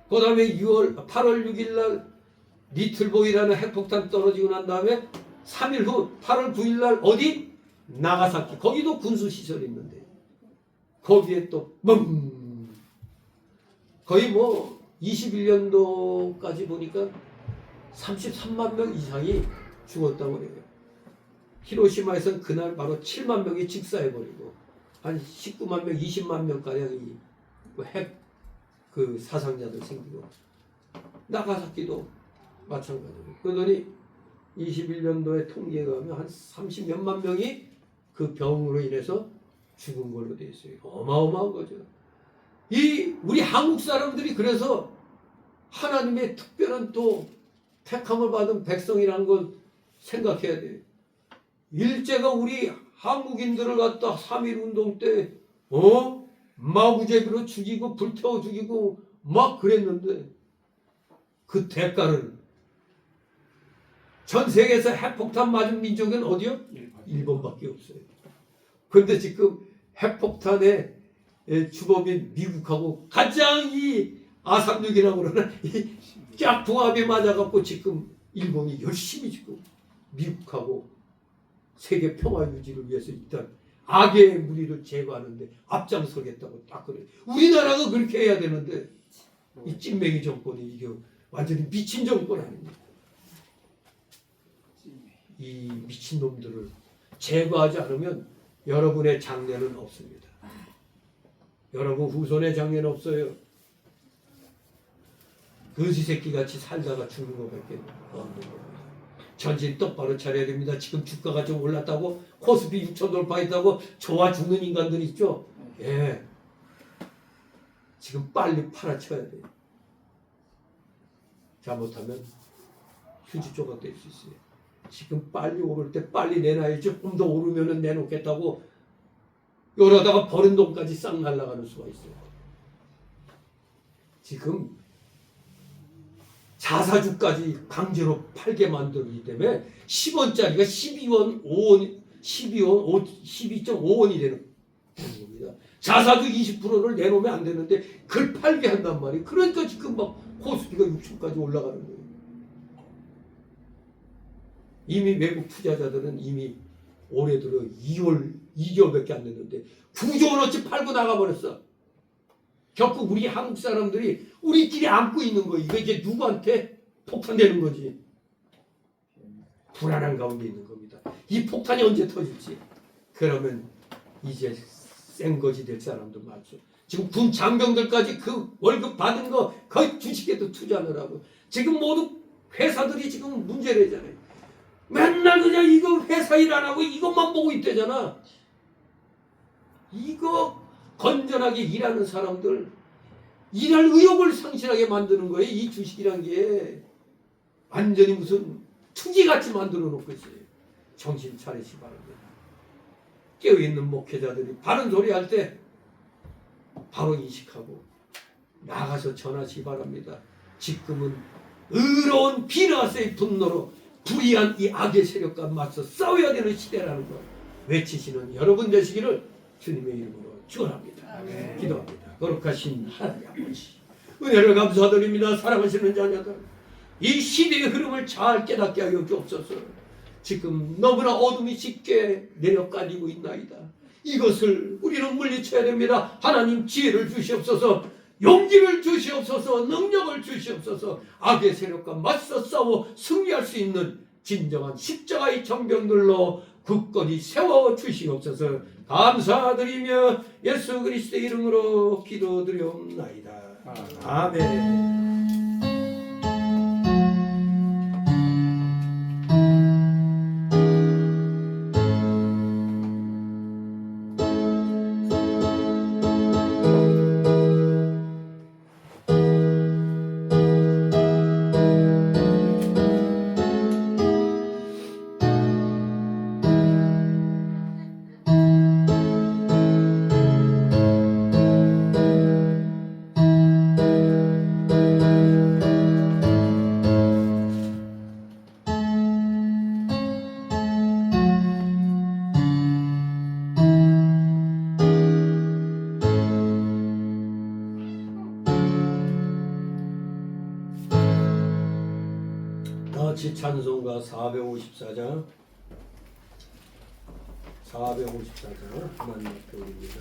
그 다음에 8월 6일 날 리틀보이라는 핵폭탄 떨어지고 난 다음에 3일 후 8월 9일 날 어디? 나가사키. 거기도 군수시설이 있는데 거기에 또 거의 뭐 21년도까지 보니까 33만 명 이상이 죽었다고 그래요. 히로시마에서는 그날 바로 7만 명이 직사해버리고 한 19만 명, 20만 명가량이 핵 그 사상자들 생기고, 나가사키도 마찬가지로. 그러더니 21년도에 통계에 가면 한 30몇만 명이 그 병으로 인해서 죽은 걸로 돼 있어요. 어마어마한 거죠. 우리 한국 사람들이 그래서 하나님의 특별한 또 택함을 받은 백성이라는 걸 생각해야 돼요. 일제가 우리 한국인들을 갖다 3.1 운동 때 마구제비로 죽이고 불태워 죽이고 막 그랬는데, 그 대가를 전 세계에서 핵폭탄 맞은 민족은 어디요? 일본밖에 없어요. 그런데 지금 핵폭탄의 주범인 미국하고 가장 이 아삼육이라고 그러는 이 짝퉁합이 맞아갖고 지금 일본이 열심히 지금 미국하고 세계 평화 유지를 위해서 일단 악의 무리를 제거하는데 앞장서겠다고 딱 그래. 우리나라가 그렇게 해야 되는데 이 찐맹이 정권이 이게 완전히 미친 정권 아닙니까? 이 미친 놈들을 제거하지 않으면 여러분의 장래는 없습니다. 여러분 후손의 장래는 없어요. 거지 새끼같이 살다가 죽는 것밖에 없는 겁니다. 전신 똑바로 차려야 됩니다. 지금 주가가 좀 올랐다고 코스피 6천 돌파했다고 좋아 죽는 인간들 있죠? 예. 지금 빨리 팔아쳐야 돼요. 잘못하면 휴지 조각 될 수 있어요. 지금 빨리 오를 때 빨리 내놔야지. 좀 더 오르면 내놓겠다고 이러다가 버린 돈까지 싹 날아가는 수가 있어요. 지금 자사주까지 강제로 팔게 만들기 때문에 10원짜리가 12원, 5원, 12.5원이 되는 겁니다. 자사주 20%를 내놓으면 안 되는데 그걸 팔게 한단 말이에요. 그러니까 지금 막 코스피가 60까지 올라가는 거예요. 이미 외국 투자자들은 이미 올해 들어 2개월밖에 안 됐는데 9조 원어치 팔고 나가버렸어. 결국 우리 한국 사람들이 우리끼리 안고 있는 거. 이거 이제 누구한테 폭탄되는 거지. 불안한 가운데 있는 겁니다. 이 폭탄이 언제 터질지. 그러면 이제 생거지 될 사람도 많죠. 지금 군 장병들까지 그 월급 받은 거 거의 주식에도 투자하느라고. 지금 모두 회사들이 지금 문제래잖아요. 맨날 그냥 이거 회사 일 안 하고 이것만 보고 있대잖아. 이거 건전하게 일하는 사람들 일할 의욕을 상실하게 만드는 거예요. 이 주식이란 게 완전히 무슨 투기같이 만들어 놓고 있어요. 정신 차리시 바랍니다. 깨어있는 목회자들이 바른 소리 할 때 바로 인식하고 나가서 전하시 바랍니다. 지금은 의로운 비나스의 분노로 불의한 이 악의 세력과 맞서 싸워야 되는 시대라는 걸 외치시는 여러분 되시기를 주님의 이름으로 축원합니다. 기도합니다. 거룩하신 하나님 아버지, 은혜를 감사드립니다. 사랑하시는 자녀들, 이 시대의 흐름을 잘 깨닫게 하여 주옵소서. 지금 너무나 어둠이 짙게 내려깔리고 있나이다. 이것을 우리는 물리쳐야 됩니다. 하나님 지혜를 주시옵소서, 용기를 주시옵소서, 능력을 주시옵소서. 악의 세력과 맞서 싸워 승리할 수 있는 진정한 십자가의 정병들로 굳건히 세워 주시옵소서. 감사드리며 예수 그리스도의 이름으로 기도드리옵나이다. 아멘. 다같이 찬송가 454장 하나님 앞에 올립니다.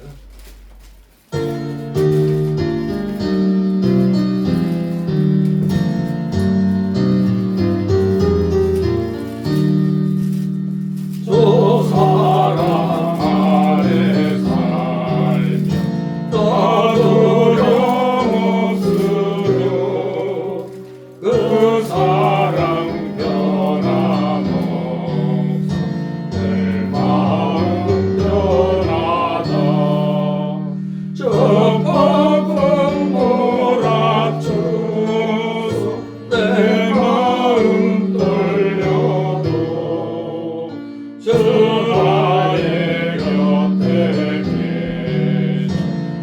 저 사랑 안에 살며 나도 영없으려 그 사랑 변함없어 내 마음 변하다. 저 폭풍 몰아쳐서 내 마음 떨려도 저 나의 곁에 계신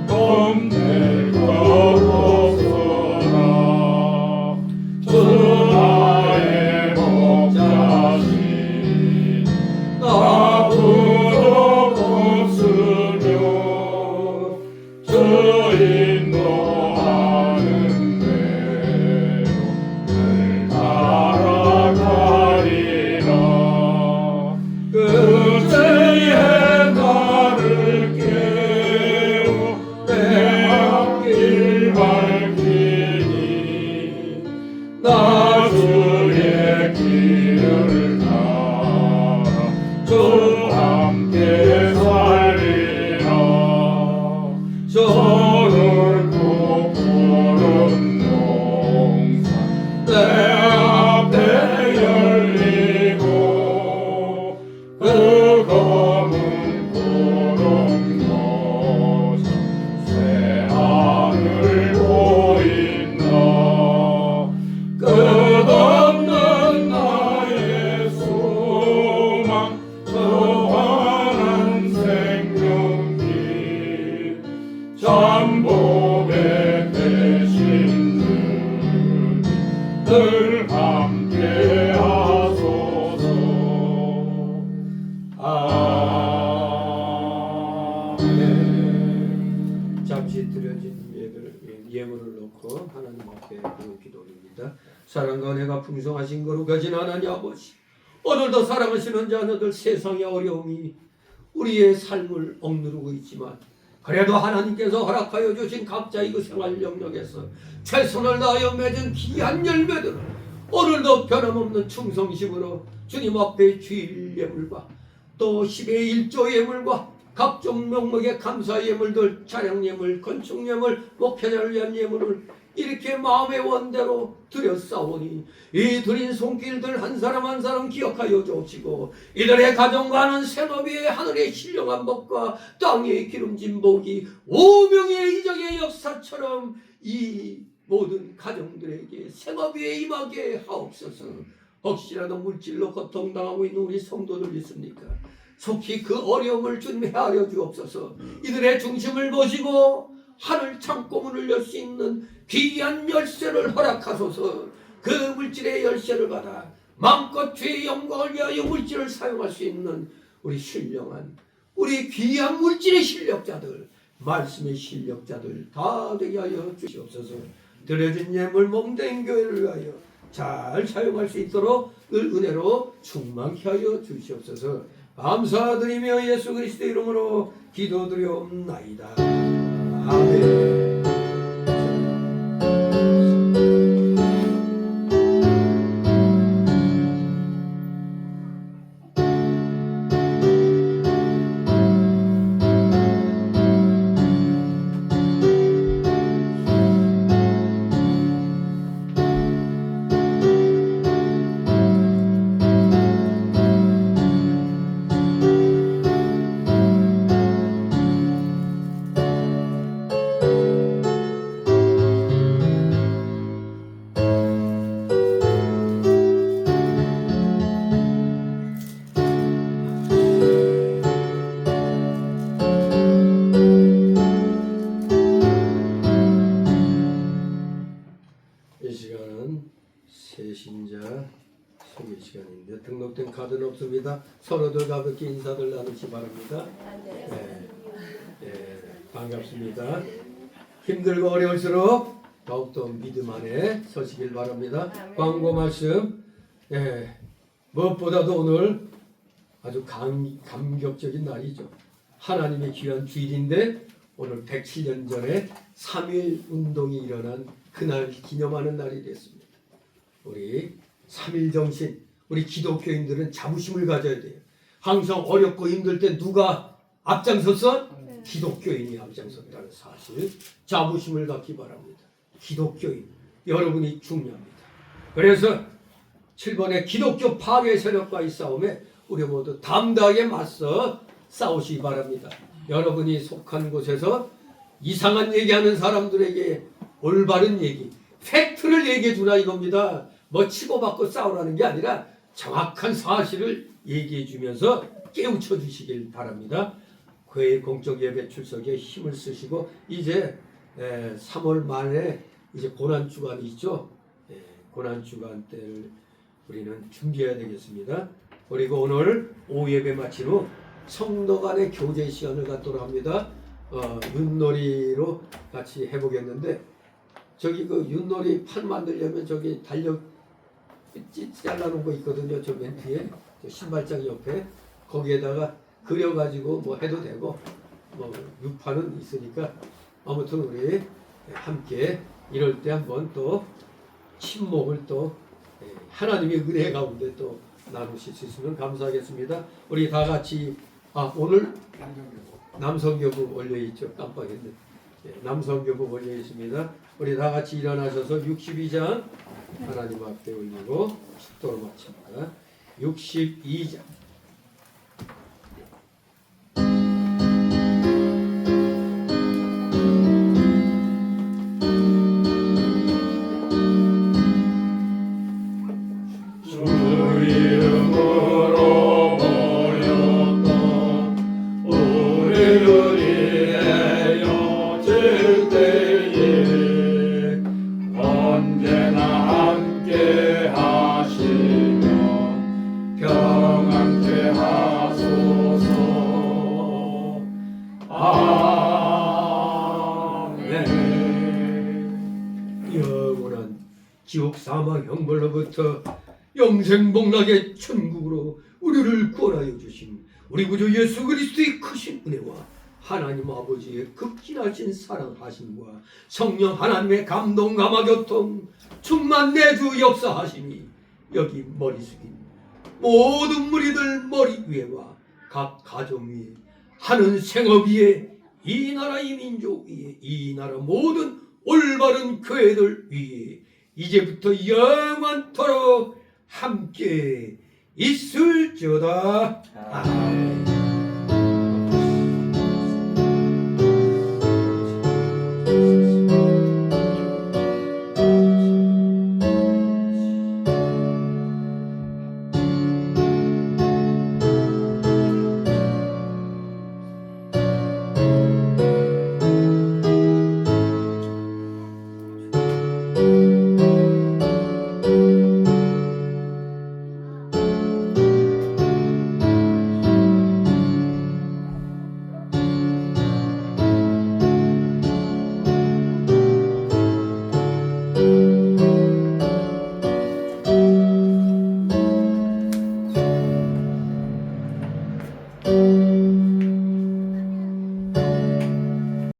겁낼 것 없어라. 저 나의 목자신 나 부족 없으며 저 인도하는 대로 늘 따라가리라. 그때에 나를 깨워 내 앞길 밝히니 나 주의 길을 따라 저 함께 살리라. 저 넓고 푸른 동산 내 앞에 열리고 그 검은 구름 노선 새 하늘 보인다. 끝없는 나의 소망 저 환한 생명길 잠복에 계신 늘 함께 하소서. 아멘. 잠시 드려진 예물을 놓고 하나님 앞에 기도드립니다. 사랑과 은혜가 풍성하신 거룩하신 하나님 아버지, 오늘도 사랑하시는 자녀들 세상의 어려움이 우리의 삶을 억누르고 있지만 그래도 하나님께서 허락하여 주신 각자의 그 생활 영역에서 최선을 다하여 맺은 귀한 열매들을 오늘도 변함없는 충성심으로 주님 앞에 주일 예물과 또 10의 1조 예물과 각종 명목의 감사 예물들, 차량 예물, 건축 예물, 목회자를 위한 예물을 이렇게 마음의 원대로 드렸사오니 이 드린 손길들 한 사람 한 사람 기억하여 주옵시고 이들의 가정과는 생업의 하늘의 신령한 복과 땅의 기름진 복이 오명의 이적의 역사처럼 이 모든 가정들에게 생업 위에 임하게 하옵소서. 혹시라도 물질로 고통당하고 있는 우리 성도들 있습니까? 속히 그 어려움을 좀 헤아려 주옵소서. 이들의 중심을 보시고 하늘 창고문을 열 수 있는 귀한 열쇠를 허락하소서. 그 물질의 열쇠를 받아 마음껏 주의 영광을 위하여 물질을 사용할 수 있는 우리 신령한 우리 귀한 물질의 실력자들, 말씀의 실력자들 다 되게 하여 주시옵소서. 드려진 예물 몸된 교회를 위하여 잘 사용할 수 있도록 늘 은혜로 충만케 하여 주시옵소서. 감사드리며 예수 그리스도 이름으로 기도드리옵나이다. 아멘. 이 시간은 새신자 소개 시간인데 등록된 카드는 없습니다. 서로들 가볍게 인사들 나누시 바랍니다. 반갑습니다. 힘들고 어려울수록 더욱더 믿음 안에 서시길 바랍니다. 광고 말씀. 무엇보다도 오늘 아주 감격적인 날이죠. 하나님의 귀한 주일인데 오늘 107년 전에 3.1 운동이 일어난 그날 기념하는 날이 됐습니다. 우리 3.1 정신, 우리 기독교인들은 자부심을 가져야 돼요. 항상 어렵고 힘들 때 누가 앞장섰어? 기독교인이 앞장섰다는 사실 자부심을 갖기 바랍니다. 기독교인, 여러분이 중요합니다. 그래서 7번의 기독교 파괴 세력과의 싸움에 우리 모두 담대하게 맞서 싸우시기 바랍니다. 여러분이 속한 곳에서 이상한 얘기하는 사람들에게 올바른 얘기, 팩트를 얘기해 주라 이겁니다. 뭐 치고받고 싸우라는 게 아니라 정확한 사실을 얘기해 주면서 깨우쳐 주시길 바랍니다. 교회 공적 예배 출석에 힘을 쓰시고 이제 3월 말에 이제 고난 주간이 있죠. 고난 주간 때를 우리는 준비해야 되겠습니다. 그리고 오늘 오후 예배 마친 후 성도 간의 교제 시간을 갖도록 합니다. 윷놀이로 같이 해보겠는데 저기 그 윷놀이 판 만들려면 저기 달력 잘라놓은 거 있거든요. 저 맨 뒤에 저 신발장 옆에 거기에다가 그려가지고 뭐 해도 되고 뭐 육판은 있으니까 아무튼 우리 함께 이럴 때 한번 또 친목을 또 하나님의 은혜 가운데 또 나누실 수 있으면 감사하겠습니다. 우리 다 같이 오늘 남성교부 올려있죠. 깜빡했네. 남성교부 올려있습니다. 우리 다 같이 일어나셔서 62장 하나님 앞에 올리고 축도로 마칩니다. 62장 지옥 사망 형벌로부터 영생복락의 천국으로 우리를 구원하여 주신 우리 구주 예수 그리스도의 크신 은혜와 하나님 아버지의 극진하신 사랑하심과 성령 하나님의 감동 감화 교통 충만 내주 역사하심이 여기 머리 숙인 모든 무리들 머리 위에와 각 가정 위에 하는 생업 위에 이 나라 이 민족 위에 이 나라 모든 올바른 교회들 위에 이제부터 영원토록 함께 있을지어다. 아멘.